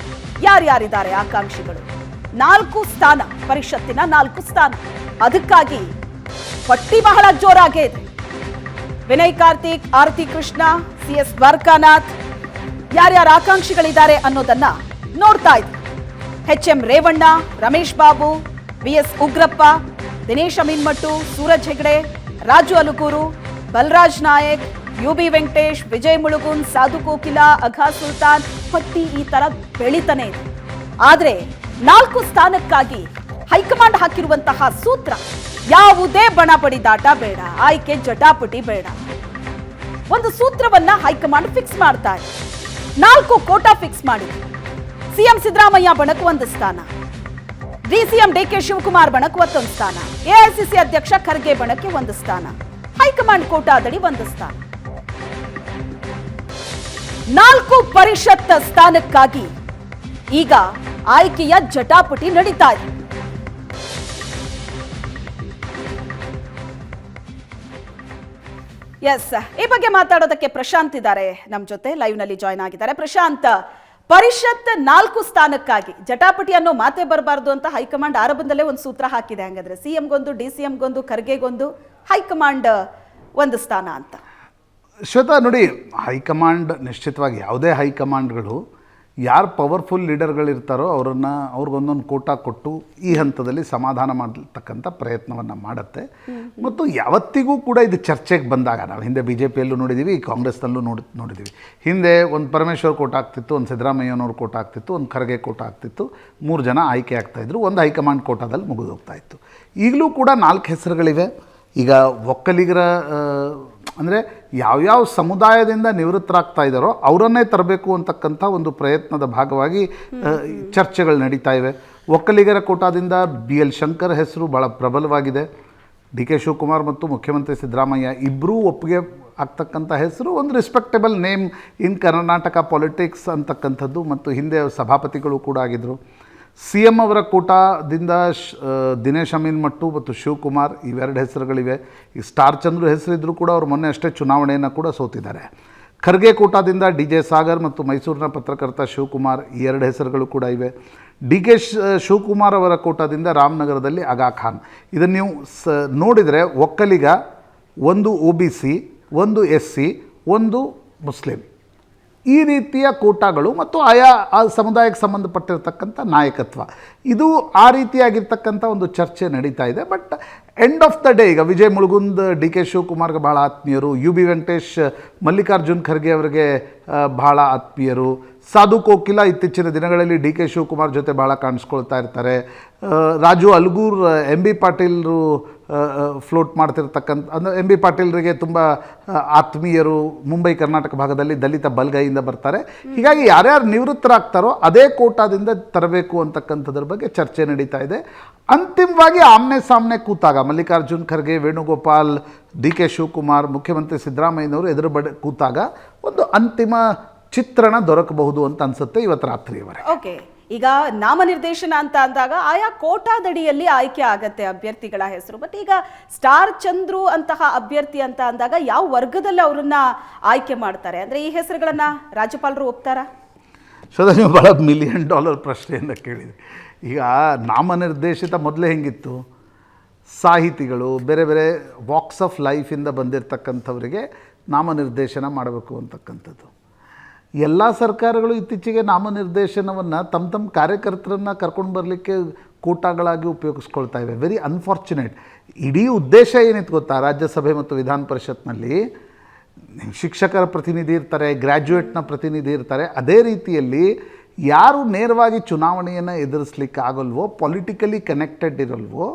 ಯಾರ್ಯಾರಿದ್ದಾರೆ ಆಕಾಂಕ್ಷಿಗಳು? 4 ಸ್ಥಾನ, ಪರಿಷತ್ತಿನ 4 ಸ್ಥಾನ. ಅದಕ್ಕಾಗಿ ಪಟ್ಟಿ ಬಹಳ ಜೋರಾಗೇ ಇದೆ. ವಿನಯ್ ಕಾರ್ತಿಕ್, ಆರತಿ ಕೃಷ್ಣ, CS ದ್ವಾರಕಾನಾಥ್, ಯಾರ್ಯಾರ ಆಕಾಂಕ್ಷಿಗಳಿದ್ದಾರೆ ಅನ್ನೋದನ್ನ ನೋಡ್ತಾ ಇದ್ವಿ. HM Revanna, Ramesh Babu, VS Ugrappa, Dinesh Aminmattu, Suraj Hegde, Raju ಅಲುಗೂರು, Balaraj Nayak, UB Venkatesh, Vijay ಮುಳುಗುನ್, Sadhu Kokila, ಅಘಾ Sultan. ಪಟ್ಟಿ ಈ ತರ ಬೆಳೀತಾನೆ ಇದೆ. ಆದ್ರೆ 4 ಸ್ಥಾನಕ್ಕಾಗಿ ಹೈಕಮಾಂಡ್ ಹಾಕಿರುವಂತಹ ಸೂತ್ರ ಯಾವುದೇ ಬಣ ಬಡಿದಾಟ ಬೇಡ, ಆಯ್ಕೆ ಜಟಾಪಟಿ ಬೇಡ. ಒಂದು ಸೂತ್ರವನ್ನ ಹೈಕಮಾಂಡ್ ಫಿಕ್ಸ್ ಮಾಡ್ತಾ ಇದೆ. 4 ಕೋಟಾ ಫಿಕ್ಸ್ ಮಾಡಿದೆ. ಸಿಎಂ ಸಿದ್ದರಾಮಯ್ಯ ಬಣಕ್ಕೆ 1 ಸ್ಥಾನ, DCM DK ಶಿವಕುಮಾರ್ ಬಣಕ್ಕೆ 1 ಸ್ಥಾನ, AICC ಅಧ್ಯಕ್ಷ ಖರ್ಗೆ ಬಣಕ್ಕೆ 1 ಸ್ಥಾನ, ಹೈಕಮಾಂಡ್ ಕೋಟಾದಡಿ 1 ಸ್ಥಾನ. 4 ಪರಿಷತ್ ಸ್ಥಾನಕ್ಕಾಗಿ ಈಗ ಆಯ್ಕೆಯ ಜಟಾಪಟಿ ನಡೀತಾ ಇದೆ. ಈ ಬಗ್ಗೆ ಮಾತಾಡೋದಕ್ಕೆ ಪ್ರಶಾಂತ್ ಇದ್ದಾರೆ ನಮ್ಮ ಜೊತೆ, ಲೈವ್ ನಲ್ಲಿ ಜಾಯ್ನ್ ಆಗಿದ್ದಾರೆ. ಪ್ರಶಾಂತ್, ಪರಿಷತ್ 4 ಸ್ಥಾನಕ್ಕಾಗಿ ಜಟಾಪಟಿ ಅನ್ನೋ ಮಾತೇ ಬರಬಾರ್ದು ಅಂತ ಹೈಕಮಾಂಡ್ ಆರಂಭದಲ್ಲೇ ಒಂದು ಸೂತ್ರ ಹಾಕಿದೆ. ಹಂಗಾದ್ರೆ ಸಿಎಂಗೊಂದು, DCMಗೊಂದು, ಖರ್ಗೆಗೊಂದು, ಹೈಕಮಾಂಡ್ 1 ಸ್ಥಾನ ಅಂತ. ಶ್ವೇತಾ ನೋಡಿ, ಹೈಕಮಾಂಡ್ ನಿಶ್ಚಿತವಾಗಿ ಯಾವುದೇ ಹೈಕಮಾಂಡ್ಗಳು ಯಾರು ಪವರ್ಫುಲ್ ಲೀಡರ್ಗಳಿರ್ತಾರೋ ಅವ್ರಿಗೊಂದೊಂದು ಕೋಟಾ ಕೊಟ್ಟು ಈ ಹಂತದಲ್ಲಿ ಸಮಾಧಾನ ಮಾಡತಕ್ಕಂಥ ಪ್ರಯತ್ನವನ್ನು ಮಾಡುತ್ತೆ. ಮತ್ತು ಯಾವತ್ತಿಗೂ ಕೂಡ ಇದು ಚರ್ಚೆಗೆ ಬಂದಾಗ ನಾವು ಹಿಂದೆ BJPಯಲ್ಲೂ ನೋಡಿದ್ದೀವಿ, ಕಾಂಗ್ರೆಸ್ನಲ್ಲೂ ನೋಡಿದ್ದೀವಿ. ಹಿಂದೆ ಒಂದು ಪರಮೇಶ್ವರ್ ಕೋಟ ಆಗ್ತಿತ್ತು, ಒಂದು ಸಿದ್ದರಾಮಯ್ಯನವ್ರ ಕೋಟ ಆಗ್ತಿತ್ತು, ಒಂದು ಖರ್ಗೆ ಕೋಟ ಆಗ್ತಿತ್ತು, 3 ಜನ ಆಯ್ಕೆ ಆಗ್ತಾಯಿದ್ರು, ಒಂದು ಹೈಕಮಾಂಡ್ ಕೋಟಾದಲ್ಲಿ ಮುಗಿದೋಗ್ತಾ ಇತ್ತು. ಈಗಲೂ ಕೂಡ 4 ಹೆಸರುಗಳಿವೆ. ಈಗ ಒಕ್ಕಲಿಗರ ಅಂದರೆ ಯಾವ್ಯಾವ ಸಮುದಾಯದಿಂದ ನಿವೃತ್ತರಾಗ್ತಾ ಇದ್ದಾರೋ ಅವರನ್ನೇ ತರಬೇಕು ಅಂತಕ್ಕಂಥ ಒಂದು ಪ್ರಯತ್ನದ ಭಾಗವಾಗಿ ಚರ್ಚೆಗಳು ನಡೀತಾ ಇವೆ. ಒಕ್ಕಲಿಗರ ಕೋಟಾದಿಂದ BL ಶಂಕರ್ ಹೆಸರು ಭಾಳ ಪ್ರಬಲವಾಗಿದೆ. DK ಶಿವಕುಮಾರ್ ಮತ್ತು ಮುಖ್ಯಮಂತ್ರಿ ಸಿದ್ದರಾಮಯ್ಯ ಇಬ್ಬರೂ ಒಪ್ಪಿಗೆ ಆಗ್ತಕ್ಕಂಥ ಹೆಸರು, ಒಂದು ರೆಸ್ಪೆಕ್ಟೇಬಲ್ ನೇಮ್ ಇನ್ ಕರ್ನಾಟಕ ಪಾಲಿಟಿಕ್ಸ್ ಅಂತಕ್ಕಂಥದ್ದು, ಮತ್ತು ಹಿಂದೆ ಸಭಾಪತಿಗಳು ಕೂಡ ಆಗಿದ್ದರು. CM ಅವರ ಕೋಟಾದಿಂದ ದಿನೇಶ್ ಅಮೀನ್ ಮಟ್ಟು ಮತ್ತು ಶಿವಕುಮಾರ್ ಇವೆರಡು ಹೆಸರುಗಳಿವೆ. ಈ ಸ್ಟಾರ್ ಚಂದ್ರು ಹೆಸರಿದ್ದರೂ ಕೂಡ ಅವರು ಮೊನ್ನೆ ಅಷ್ಟೇ ಚುನಾವಣೆಯನ್ನು ಕೂಡ ಸೋತಿದ್ದಾರೆ. ಖರ್ಗೆ ಕೋಟಾದಿಂದ DJ ಸಾಗರ್ ಮತ್ತು ಮೈಸೂರಿನ ಪತ್ರಕರ್ತ ಶಿವಕುಮಾರ್ ಈ ಎರಡು ಹೆಸರುಗಳು ಕೂಡ ಇವೆ. DK ಶಿವಕುಮಾರ್ ಅವರ ಕೋಟಾದಿಂದ ರಾಮನಗರದಲ್ಲಿ ಆಗಾ ಖಾನ್. ಇದನ್ನು ನೀವು ನೋಡಿದರೆ ಒಕ್ಕಲಿಗ, ಒಂದು OBC, ಒಂದು SC, ಒಂದು ಮುಸ್ಲಿಂ, ಈ ರೀತಿಯ ಕೋಟಾಗಳು ಮತ್ತು ಆಯಾ ಆ ಸಮುದಾಯಕ್ಕೆ ಸಂಬಂಧಪಟ್ಟಿರ್ತಕ್ಕಂಥ ನಾಯಕತ್ವ, ಇದು ಆ ರೀತಿಯಾಗಿರ್ತಕ್ಕಂಥ ಒಂದು ಚರ್ಚೆ ನಡೀತಾ ಇದೆ. But end of the day ಈಗ ವಿಜಯ್ ಮುಳುಗುಂದ್ DK ಶಿವಕುಮಾರ್ಗೆ ಭಾಳ ಆತ್ಮೀಯರು, UB ವೆಂಕಟೇಶ್ ಮಲ್ಲಿಕಾರ್ಜುನ್ ಖರ್ಗೆ ಅವರಿಗೆ ಭಾಳ ಆತ್ಮೀಯರು, ಸಾಧು ಕೋಕಿಲ ಇತ್ತೀಚಿನ ದಿನಗಳಲ್ಲಿ DK ಶಿವಕುಮಾರ್ ಜೊತೆ ಭಾಳ ಕಾಣಿಸ್ಕೊಳ್ತಾ ಇರ್ತಾರೆ, ರಾಜು ಅಲ್ಗೂರ್ MB ಪಾಟೀಲ್ರು ಫ್ಲೋಟ್ ಮಾಡ್ತಿರ್ತಕ್ಕಂಥ, ಅಂದರೆ MB ಪಾಟೀಲ್ರಿಗೆ ತುಂಬ ಆತ್ಮೀಯರು, ಮುಂಬೈ ಕರ್ನಾಟಕ ಭಾಗದಲ್ಲಿ ದಲಿತ ಬಲ್ಗೈಯಿಂದ ಬರ್ತಾರೆ. ಹೀಗಾಗಿ ಯಾರ್ಯಾರು ನಿವೃತ್ತರಾಗ್ತಾರೋ ಅದೇ ಕೋಟಾದಿಂದ ತರಬೇಕು ಅಂತಕ್ಕಂಥದ್ರ ಬಗ್ಗೆ ಚರ್ಚೆ ನಡೀತಾ ಇದೆ. ಅಂತಿಮವಾಗಿ ಆಮ್ನೆ ಸಾಮ್ನೆ ಕೂತಾಗ ಮಲ್ಲಿಕಾರ್ಜುನ್ ಖರ್ಗೆ, ವೇಣುಗೋಪಾಲ್, DK ಶಿವಕುಮಾರ್, ಮುಖ್ಯಮಂತ್ರಿ ಸಿದ್ದರಾಮಯ್ಯನವರು ಎದುರು ಕೂತಾಗ ಒಂದು ಅಂತಿಮ ಚಿತ್ರಣ ದೊರಕಬಹುದು ಅಂತ ಅನ್ಸುತ್ತೆ ಇವತ್ತು ರಾತ್ರಿಯವರೆಗೆ. ಓಕೆ, ಈಗ ನಾಮನಿರ್ದೇಶನ ಅಂತ ಅಂದಾಗ ಆಯಾ ಕೋಟಾದಡಿಯಲ್ಲಿ ಆಯ್ಕೆ ಆಗತ್ತೆ ಅಭ್ಯರ್ಥಿಗಳ ಹೆಸರು. ಬಟ್ ಈಗ ಸ್ಟಾರ್ ಚಂದ್ರು ಅಂತಹ ಅಭ್ಯರ್ಥಿ ಅಂತ ಅಂದಾಗ ಯಾವ ವರ್ಗದಲ್ಲಿ ಅವರನ್ನ ಆಯ್ಕೆ ಮಾಡ್ತಾರೆ? ಅಂದ್ರೆ ಈ ಹೆಸರುಗಳನ್ನ ರಾಜ್ಯಪಾಲರು ಒಪ್ತಾರಾ? ಶ್ರದ್ಧಾ, ನೀವು ಭಾಳ $1 ಮಿಲಿಯನ್ ಪ್ರಶ್ನೆಯನ್ನು ಕೇಳಿದೆ. ಈಗ ನಾಮನಿರ್ದೇಶಿತ ಮೊದಲೇ ಹೆಂಗಿತ್ತು, ಸಾಹಿತಿಗಳು ಬೇರೆ ಬೇರೆ ವಾಕ್ಸ್ ಆಫ್ ಲೈಫಿಂದ ಬಂದಿರತಕ್ಕಂಥವರಿಗೆ ನಾಮನಿರ್ದೇಶನ ಮಾಡಬೇಕು ಅಂತಕ್ಕಂಥದ್ದು. ಎಲ್ಲ ಸರ್ಕಾರಗಳು ಇತ್ತೀಚೆಗೆ ನಾಮನಿರ್ದೇಶನವನ್ನು ತಮ್ಮ ಕಾರ್ಯಕರ್ತರನ್ನು ಕರ್ಕೊಂಡು ಬರಲಿಕ್ಕೆ ಕೋಟಾಗಳಾಗಿ ಉಪಯೋಗಿಸ್ಕೊಳ್ತಾ ಇವೆ. Very unfortunate. ಇಡೀ ಉದ್ದೇಶ ಏನಿತ್ತು ಗೊತ್ತಾ, ರಾಜ್ಯಸಭೆ ಮತ್ತು ವಿಧಾನ ಪರಿಷತ್ನಲ್ಲಿ ಶಿಕ್ಷಕರ ಪ್ರತಿನಿಧಿ ಇರ್ತಾರೆ, ಗ್ರ್ಯಾಜುಯೇಟ್ನ ಪ್ರತಿನಿಧಿ ಇರ್ತಾರೆ. ಅದೇ ರೀತಿಯಲ್ಲಿ ಯಾರು ನೇರವಾಗಿ ಚುನಾವಣೆಯನ್ನು ಎದುರಿಸ್ಲಿಕ್ಕೆ ಆಗಲ್ವೋ, ಪೊಲಿಟಿಕಲಿ ಕನೆಕ್ಟೆಡ್ ಇರಲ್ವೋ,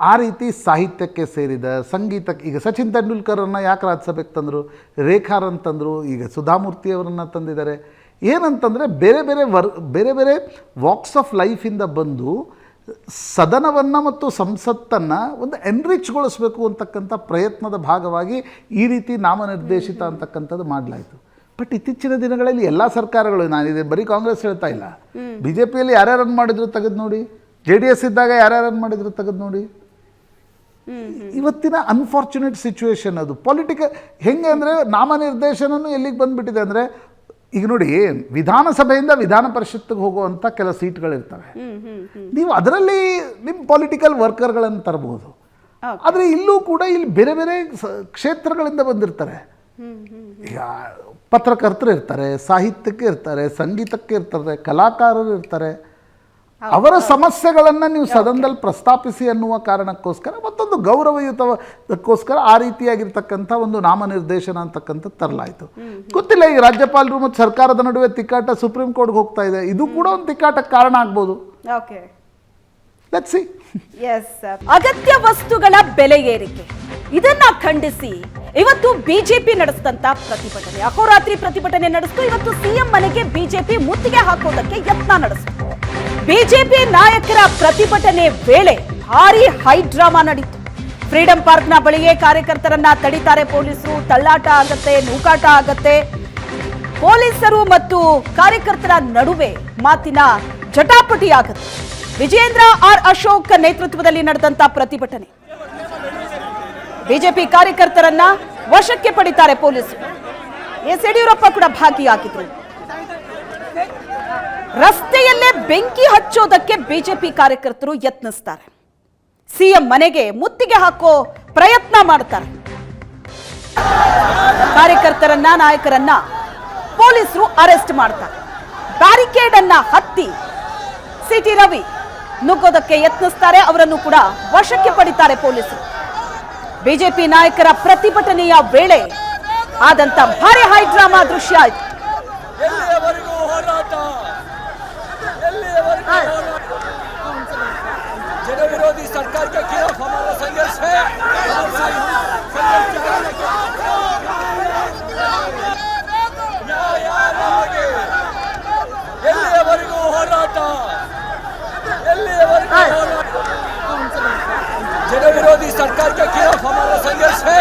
ಆ ರೀತಿ ಸಾಹಿತ್ಯಕ್ಕೆ ಸೇರಿದ, ಸಂಗೀತಕ್ಕೆ, ಈಗ ಸಚಿನ್ ತೆಂಡೂಲ್ಕರನ್ನು ಯಾಕೆ ರಾಜ್ಯಸಭೆಗೆ ತಂದರು, ರೇಖಾರನ್ನು ತಂದರು, ಈಗ ಸುಧಾಮೂರ್ತಿಯವರನ್ನು ತಂದಿದ್ದಾರೆ. ಏನಂತಂದರೆ ಬೇರೆ ಬೇರೆ ವಾಕ್ಸ್ ಆಫ್ ಲೈಫಿಂದ ಬಂದು ಸದನವನ್ನು ಮತ್ತು ಸಂಸತ್ತನ್ನು ಒಂದು ಎನ್ರಿಚ್ಗೊಳಿಸಬೇಕು ಅಂತಕ್ಕಂಥ ಪ್ರಯತ್ನದ ಭಾಗವಾಗಿ ಈ ರೀತಿ ನಾಮನಿರ್ದೇಶಿತ ಅಂತಕ್ಕಂಥದ್ದು ಮಾಡಲಾಯಿತು. ಬಟ್ ಇತ್ತೀಚಿನ ದಿನಗಳಲ್ಲಿ ಎಲ್ಲ ಸರ್ಕಾರಗಳು, ನಾನಿದೆ ಬರೀ ಕಾಂಗ್ರೆಸ್ ಹೇಳ್ತಾ ಇಲ್ಲ, BJPಯಲ್ಲಿ ಯಾರ್ಯಾರನ್ನು ಮಾಡಿದ್ರು ತೆಗೆದು ನೋಡಿ, JDS ಇದ್ದಾಗ ಯಾರ್ಯಾರನ್ನು ಮಾಡಿದ್ರು ತೆಗೆದು ನೋಡಿ. ಇವತ್ತಿನ ಅನ್ಫಾರ್ಚುನೇಟ್ ಸಿಚುವೇಶನ್ ಅದು. ಪೊಲಿಟಿಕಲ್ ಹೆಂಗೆ ಅಂದರೆ ನಾಮನಿರ್ದೇಶನೂ ಎಲ್ಲಿಗೆ ಬಂದುಬಿಟ್ಟಿದೆ ಅಂದರೆ, ಈಗ ನೋಡಿ ವಿಧಾನಸಭೆಯಿಂದ ವಿಧಾನ ಪರಿಷತ್ತಿಗೆ ಹೋಗುವಂಥ ಕೆಲ ಸೀಟ್ಗಳಿರ್ತವೆ, ನೀವು ಅದರಲ್ಲಿ ನಿಮ್ಮ ಪೊಲಿಟಿಕಲ್ ವರ್ಕರ್ಗಳನ್ನು ತರಬಹುದು. ಆದರೆ ಇಲ್ಲೂ ಕೂಡ ಇಲ್ಲಿ ಬೇರೆ ಬೇರೆ ಕ್ಷೇತ್ರಗಳಿಂದ ಬಂದಿರ್ತಾರೆ. ಈಗ ಪತ್ರಕರ್ತರು ಇರ್ತಾರೆ, ಸಾಹಿತ್ಯಕ್ಕೆ ಇರ್ತಾರೆ, ಸಂಗೀತಕ್ಕೆ ಇರ್ತಾರೆ, ಕಲಾಕಾರರು ಇರ್ತಾರೆ. ಅವರ ಸಮಸ್ಯೆಗಳನ್ನು ನೀವು ಸದನದಲ್ಲಿ ಪ್ರಸ್ತಾಪಿಸಿ ಅನ್ನುವ ಕಾರಣಕ್ಕೋಸ್ಕರ, ಮತ್ತೊಂದು ಗೌರವಯುತಕ್ಕೋಸ್ಕರ ಆ ರೀತಿಯಾಗಿರ್ತಕ್ಕಂಥ ಒಂದು ನಾಮನಿರ್ದೇಶನ ಅಂತಕ್ಕಂಥದ್ದು ತರಲಾಯಿತು. ಗೊತ್ತಿಲ್ಲ, ಈಗ ರಾಜ್ಯಪಾಲರು ಮತ್ತು ಸರ್ಕಾರದ ನಡುವೆ ತಿಕ್ಕಾಟ ಸುಪ್ರೀಂ ಕೋರ್ಟ್ಗೆ ಹೋಗ್ತಾ ಇದೆ. ಇದು ಕೂಡ ಒಂದು ತಿಕ್ಕಾಟಕ್ಕೆ ಕಾರಣ ಆಗ್ಬೋದು. Okay, let's see. ಅಗತ್ಯ ವಸ್ತುಗಳ ಬೆಲೆ ಏರಿಕೆ, ಇದನ್ನ ಖಂಡಿಸಿ ಇವತ್ತು ಬಿಜೆಪಿ ನಡೆಸಿದಂತ ಪ್ರತಿಭಟನೆ, ಅಹೋರಾತ್ರಿ ಪ್ರತಿಭಟನೆ ನಡೆಸಿತು. ಇವತ್ತು CM ಮನೆಗೆ ಬಿಜೆಪಿ ಮುತ್ತಿಗೆ ಹಾಕೋದಕ್ಕೆ ಯತ್ನ ನಡೆಸಿತು. ಬಿಜೆಪಿ ನಾಯಕರ ಪ್ರತಿಭಟನೆ ವೇಳೆ ಭಾರಿ ಹೈ ಡ್ರಾಮಾ ನಡೀತು. ಫ್ರೀಡಂ ಪಾರ್ಕ್ನ ಬಳಿಯೇ ಕಾರ್ಯಕರ್ತರನ್ನ ತಡಿತಾರೆ ಪೊಲೀಸರು. ತಳ್ಳಾಟ ಆಗತ್ತೆ, ನೂಕಾಟ ಆಗತ್ತೆ. ಪೊಲೀಸರು ಮತ್ತು ಕಾರ್ಯಕರ್ತರ ನಡುವೆ ಮಾತಿನ ಜಟಾಪಟಿ ಆಗುತ್ತೆ. ವಿಜೇಂದ್ರ R ಅಶೋಕ್ ನೇತೃತ್ವದಲ್ಲಿ ನಡೆದಂತ ಪ್ರತಿಭಟನೆ, ಬಿಜೆಪಿ ಕಾರ್ಯಕರ್ತರನ್ನ ವಶಕ್ಕೆ ಪಡಿತಾರೆ ಪೊಲೀಸರು. ಎಸ್ ಯಡಿಯೂರಪ್ಪ ಕೂಡ ಭಾಗಿಯಾಗಿದ್ರು. ರಸ್ತೆಯಲ್ಲೇ ಬೆಂಕಿ ಹಚ್ಚೋದಕ್ಕೆ ಬಿಜೆಪಿ ಕಾರ್ಯಕರ್ತರು ಯತ್ನಿಸ್ತಾರೆ. CM ಮನೆಗೆ ಮುತ್ತಿಗೆ ಹಾಕೋ ಪ್ರಯತ್ನ ಮಾಡ್ತಾರೆ. ಕಾರ್ಯಕರ್ತರನ್ನ, ನಾಯಕರನ್ನ ಪೊಲೀಸರು ಅರೆಸ್ಟ್ ಮಾಡ್ತಾರೆ. ಬ್ಯಾರಿಕೇಡ್ ಅನ್ನ ಹತ್ತಿ ಸಿಟಿ ರವಿ ನುಗ್ಗೋದಕ್ಕೆ ಯತ್ನಿಸ್ತಾರೆ. ಅವರನ್ನು ಕೂಡ ವಶಕ್ಕೆ ಪಡಿತಾರೆ ಪೊಲೀಸರು. ಬಿಜೆಪಿ ನಾಯಕರ ಪ್ರತಿಭಟನೆಯ ವೇಳೆ ಆದಂತ ಭಾರಿ ಹೈ ಡ್ರಾಮಾ ದೃಶ್ಯ ಆಯಿತು. जन विरोधी सरकार के खिलाफ हमारा संघर्ष है। जन विरोधी सरकार के खिलाफ हमारा संघर्ष है।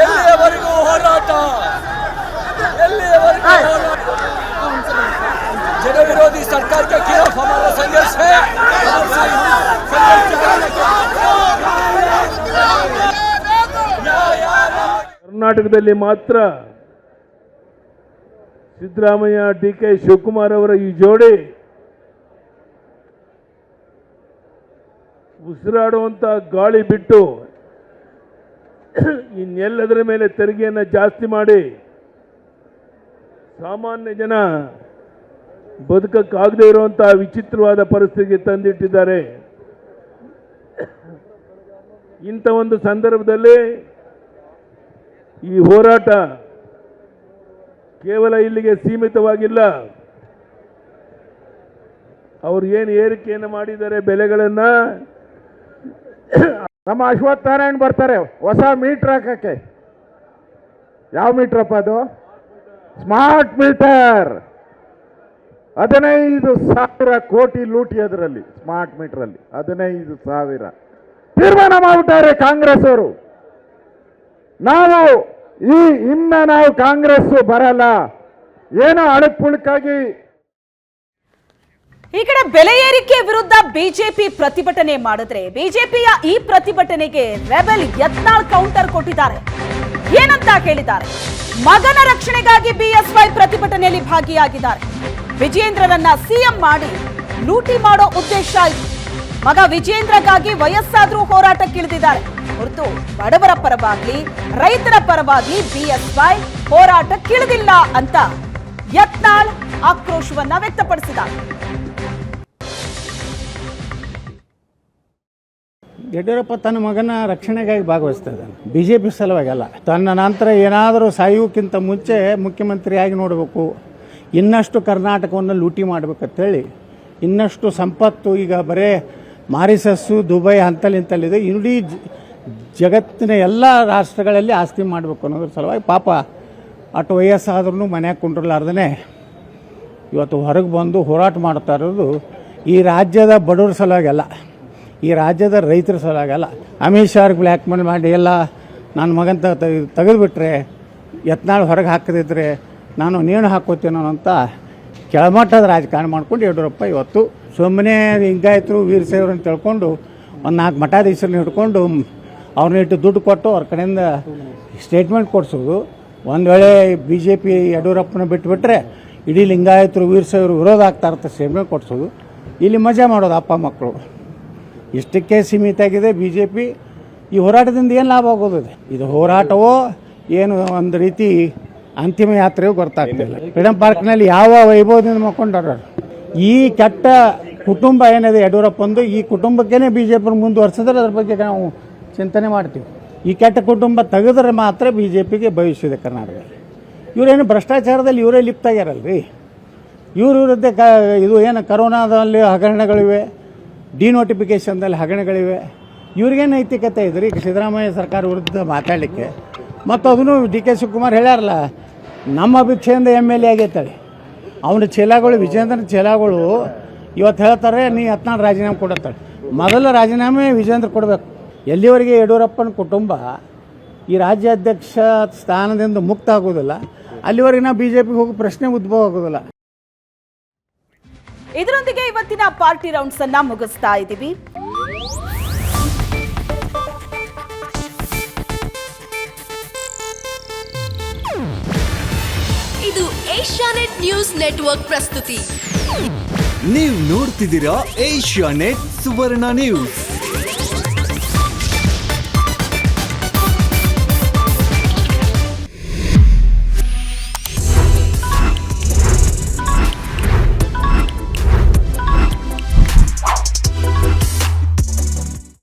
ಎಲ್ಲಿಯವರೆಗೂ ಹೋರಾಟ, ಎಲ್ಲಿಯವರೆಗೂ जन विरोधी सरकार के खिलाफ हमारा संघर्ष है। ಕರ್ನಾಟಕದಲ್ಲಿ ಮಾತ್ರ ಸಿದ್ದರಾಮಯ್ಯ DK ಶಿವಕುಮಾರ್ ಅವರ ಈ ಜೋಡಿ ಉಸಿರಾಡುವಂತ ಗಾಳಿ ಬಿಟ್ಟು ಇನ್ನೆಲ್ಲದರ ಮೇಲೆ ತೆರಿಗೆಯನ್ನು ಜಾಸ್ತಿ ಮಾಡಿ ಸಾಮಾನ್ಯ ಜನ ಬದುಕಕ್ಕಾಗದೇ ಇರುವಂತಹ ವಿಚಿತ್ರವಾದ ಪರಿಸ್ಥಿತಿಗೆ ತಂದಿಟ್ಟಿದ್ದಾರೆ. ಇಂಥ ಒಂದು ಸಂದರ್ಭದಲ್ಲಿ ಈ ಹೋರಾಟ ಕೇವಲ ಇಲ್ಲಿಗೆ ಸೀಮಿತವಾಗಿಲ್ಲ. ಅವರು ಏನು ಏರಿಕೆಯನ್ನು ಮಾಡಿದ್ದಾರೆ ಬೆಲೆಗಳನ್ನ, ನಮ್ಮ ಅಶ್ವಥ್ ನಾರಾಯಣ್ ಬರ್ತಾರೆ ಹೊಸ ಮೀಟರ್ ಹಾಕಕ್ಕೆ. ಯಾವ ಮೀಟ್ರಪ್ಪ ಅದು? Smart meter. 15,000 ಕೋಟಿ ಲೂಟಿ ಅದರಲ್ಲಿ, ಸ್ಮಾರ್ಟ್ ಮೀಟರ್ ಅಲ್ಲಿ 15,000 ತೀರ್ಮಾನ ಮಾಡಿಬಿಟ್ಟಾರೆ ಕಾಂಗ್ರೆಸ್ ಅವರು. ನಾವು ನಾವು ಕಾಂಗ್ರೆಸ್ ಬರಲ್ಲ, ಏನೋ ಅಳಪುಳಕ್ಕಾಗಿ. ಈ ಕಡೆ ಬೆಲೆ ಏರಿಕೆ ವಿರುದ್ಧ ಬಿಜೆಪಿ ಪ್ರತಿಭಟನೆ ಮಾಡಿದ್ರೆ ಬಿಜೆಪಿಯ ಈ ಪ್ರತಿಭಟನೆಗೆ ರೆಬೆಲ್ ಯತ್ನಾಳ್ ಕೌಂಟರ್ ಕೊಟ್ಟಿದ್ದಾರೆ. ಏನಂತ ಕೇಳಿದ್ದಾರೆ? ಮಗನ ರಕ್ಷಣೆಗಾಗಿ ಬಿಎಸ್ವೈ ಪ್ರತಿಭಟನೆಯಲ್ಲಿ ಭಾಗಿಯಾಗಿದ್ದಾರೆ. ವಿಜೇಂದ್ರರನ್ನ ಸಿಎಂ ಮಾಡಿ ಲೂಟಿ ಮಾಡೋ ಉದ್ದೇಶ ಇದೆ. ಮಗ ವಿಜೇಂದ್ರಗಾಗಿ ವಯಸ್ಸಾದ್ರೂ ಹೋರಾಟಕ್ಕಿಳಿದಿದ್ದಾರೆ ಹೊರತು ಬಡವರ ಪರವಾಗಿ ರೈತರ ಪರವಾಗಿ ಬಿಎಸ್ವೈ ಹೋರಾಟಕ್ಕಿಳಿದಿಲ್ಲ ಅಂತ ಯತ್ನಾಳ್ ಆಕ್ರೋಶವನ್ನ ವ್ಯಕ್ತಪಡಿಸಿದ್ದಾರೆ. ಯಡಿಯೂರಪ್ಪ ತನ್ನ ಮಗನ ರಕ್ಷಣೆಗಾಗಿ ಭಾಗವಹಿಸ್ತಾ ಇದ್ದಾನೆ, ಬಿಜೆಪಿ ಸಲುವಾಗಿ ಅಲ್ಲ. ತನ್ನ ನಂತರ ಏನಾದರೂ ಸಾಯುವುದಕ್ಕಿಂತ ಮುಂಚೆ ಮುಖ್ಯಮಂತ್ರಿಯಾಗಿ ನೋಡಬೇಕು, ಇನ್ನಷ್ಟು ಕರ್ನಾಟಕವನ್ನು ಲೂಟಿ ಮಾಡಬೇಕಂತೇಳಿ, ಇನ್ನಷ್ಟು ಸಂಪತ್ತು ಈಗ ಬರೇ ಮಾರಿಸಸ್ಸು ದುಬೈ ಅಂತಲ್ಲಿದೆ, ಇಡೀ ಜಗತ್ತಿನ ಎಲ್ಲ ರಾಷ್ಟ್ರಗಳಲ್ಲಿ ಆಸ್ತಿ ಮಾಡಬೇಕು ಅನ್ನೋದ್ರ ಸಲುವಾಗಿ ಪಾಪ ಅಷ್ಟು ವಯಸ್ಸಾದ್ರೂ ಮನ್ಯಾಗ ಕುಂಡ್ರಲಾರ್ದೇ ಇವತ್ತು ಹೊರಗೆ ಬಂದು ಹೋರಾಟ ಮಾಡ್ತಾ ಇರೋದು ಈ ರಾಜ್ಯದ ಬಡವರ ಸಲುವಾಗಿ ಅಲ್ಲ, ಈ ರಾಜ್ಯದ ರೈತರ ಸಲುವಾಗಿ ಅಲ್ಲ. ಅಮಿತ್ ಶಾರ್ಗೆ ಬ್ಲ್ಯಾಕ್ ಮೇಲ್ ಮಾಡಿ ಎಲ್ಲ ನನ್ನ ಮಗಂತ ತೆಗೆದುಬಿಟ್ರೆ, ಯತ್ನಾಳ್ ಹೊರಗೆ ಹಾಕದಿದ್ರೆ ನಾನು ನೇಣು ಹಾಕೋತೀನೋ ಅಂತ ಕೆಳಮಟ್ಟದ ರಾಜಕಾರಣ ಮಾಡ್ಕೊಂಡು ಯಡಿಯೂರಪ್ಪ ಇವತ್ತು ಸುಮ್ಮನೆ ಹಿಂಗಾಯ್ತರು ವೀರಶೈವರು ಅಂತ ತಿಳ್ಕೊಂಡು ಒಂದು 4 ಮಠಾಧೀಶರನ್ನ ಹಿಡ್ಕೊಂಡು ಅವ್ರನ್ನ ಇಟ್ಟು ದುಡ್ಡು ಕೊಟ್ಟು ಅವ್ರ ಕಡೆಯಿಂದ ಸ್ಟೇಟ್ಮೆಂಟ್ ಕೊಡಿಸೋದು. ಒಂದು ವೇಳೆ BJP ಯಡಿಯೂರಪ್ಪನ ಬಿಟ್ಟುಬಿಟ್ರೆ ಇಡೀ ಲಿಂಗಾಯತರು ವೀರಶೈವರು ವಿರೋಧ ಆಗ್ತಾ ಇರುತ್ತೆ ಸ್ಟೇಟ್ಮೆಂಟ್ ಕೊಡಿಸೋದು. ಇಲ್ಲಿ ಮಜಾ ಮಾಡೋದು ಅಪ್ಪ ಮಕ್ಕಳು. ಇಷ್ಟಕ್ಕೆ ಸೀಮಿತ ಆಗಿದೆ BJP. ಈ ಹೋರಾಟದಿಂದ ಏನು ಲಾಭ ಆಗೋದಿದೆ? ಇದು ಹೋರಾಟವೋ ಏನು ಒಂದು ರೀತಿ ಅಂತಿಮ ಯಾತ್ರೆಯೂ ಗೊತ್ತಾಗ್ತಿಲ್ಲ. ಫ್ರೀಡಮ್ ಪಾರ್ಕ್ನಲ್ಲಿ ಯಾವ ವೈಭವದಿಂದ ಮಕ್ಕೊಂಡಾರ ಈ ಕೆಟ್ಟ ಕುಟುಂಬ ಏನಿದೆ ಯಡಿಯೂರಪ್ಪಂದು, ಈ ಕುಟುಂಬಕ್ಕೇ BJP ಮುಂದುವರ್ಸಿದ್ರೆ ಅದ್ರ ಬಗ್ಗೆ ನಾವು ಚಿಂತನೆ ಮಾಡ್ತೀವಿ. ಈ ಕೆಟ್ಟ ಕುಟುಂಬ ತೆಗೆದ್ರೆ ಮಾತ್ರ BJPಗೆ ಭವಿಷ್ಯ ಇದೆ ಕರ್ನಾಟಕದಲ್ಲಿ. ಇವರೇನು ಭ್ರಷ್ಟಾಚಾರದಲ್ಲಿ ಇವರೇ ಲಿಪ್ತ ಆಗ್ಯಾರಲ್ರಿ. ಇವ್ರ ವಿರುದ್ಧ ಇದು ಏನು ಕರೋನಾದಲ್ಲಿ ಹಗರಣಗಳಿವೆ, ಡಿನೋಟಿಫಿಕೇಷನ್ದಲ್ಲಿ ಹಗರಣಗಳಿವೆ. ಇವ್ರಿಗೇನು ನೈತಿಕತೆ ಇದ್ರಿ ಸಿದ್ದರಾಮಯ್ಯ ಸರ್ಕಾರ ವಿರುದ್ಧ ಮಾತಾಡಲಿಕ್ಕೆ? ಮತ್ತು ಅದನ್ನು DK ಶಿವಕುಮಾರ್ ಹೇಳ್ಯಾರಲ್ಲ, ನಮ್ಮ ಅಭಿಕ್ಷೆಯಿಂದ MLA ಆಗೈತಾಳೆ. ಅವನ ಚೇಲಾಗಳು, ವಿಜೇಂದ್ರನ ಚೇಲಾಗಳು ಇವತ್ತು ಹೇಳ್ತಾರೆ ನೀ ಯತ್ನಾಳ್ ರಾಜೀನಾಮೆ ಕೊಡತ್ತಾಳೆ. ಮೊದಲ ರಾಜೀನಾಮೆ ವಿಜೇಂದ್ರ ಕೊಡಬೇಕು. ಎಲ್ಲಿವರೆಗೆ ಯಡಿಯೂರಪ್ಪನ ಕುಟುಂಬ ಈ ರಾಜ್ಯಾಧ್ಯಕ್ಷ ಸ್ಥಾನದಿಂದ ಮುಕ್ತ ಆಗೋದಿಲ್ಲ ಅಲ್ಲಿವರೆಗೆ ನಾವು BJPಗೆ ಹೋಗೋ ಪ್ರಶ್ನೆ ಉದ್ಭವ ಆಗೋದಿಲ್ಲ. ಇದರೊಂದಿಗೆ ಇವತ್ತಿನ ಪಾರ್ಟಿ ರೌಂಡ್ಸ್ ಅನ್ನ ಮುಗಿಸ್ತಾ ಇದ್ದೀವಿ. ಇದು ಏಷ್ಯಾನೆಟ್ ನ್ಯೂಸ್ ನೆಟ್ವರ್ಕ್ ಪ್ರಸ್ತುತಿ. ನೀವು ನೋಡ್ತಿದ್ದೀರಾ ಏಷ್ಯಾನೆಟ್ ಸುವರ್ಣ ನ್ಯೂಸ್.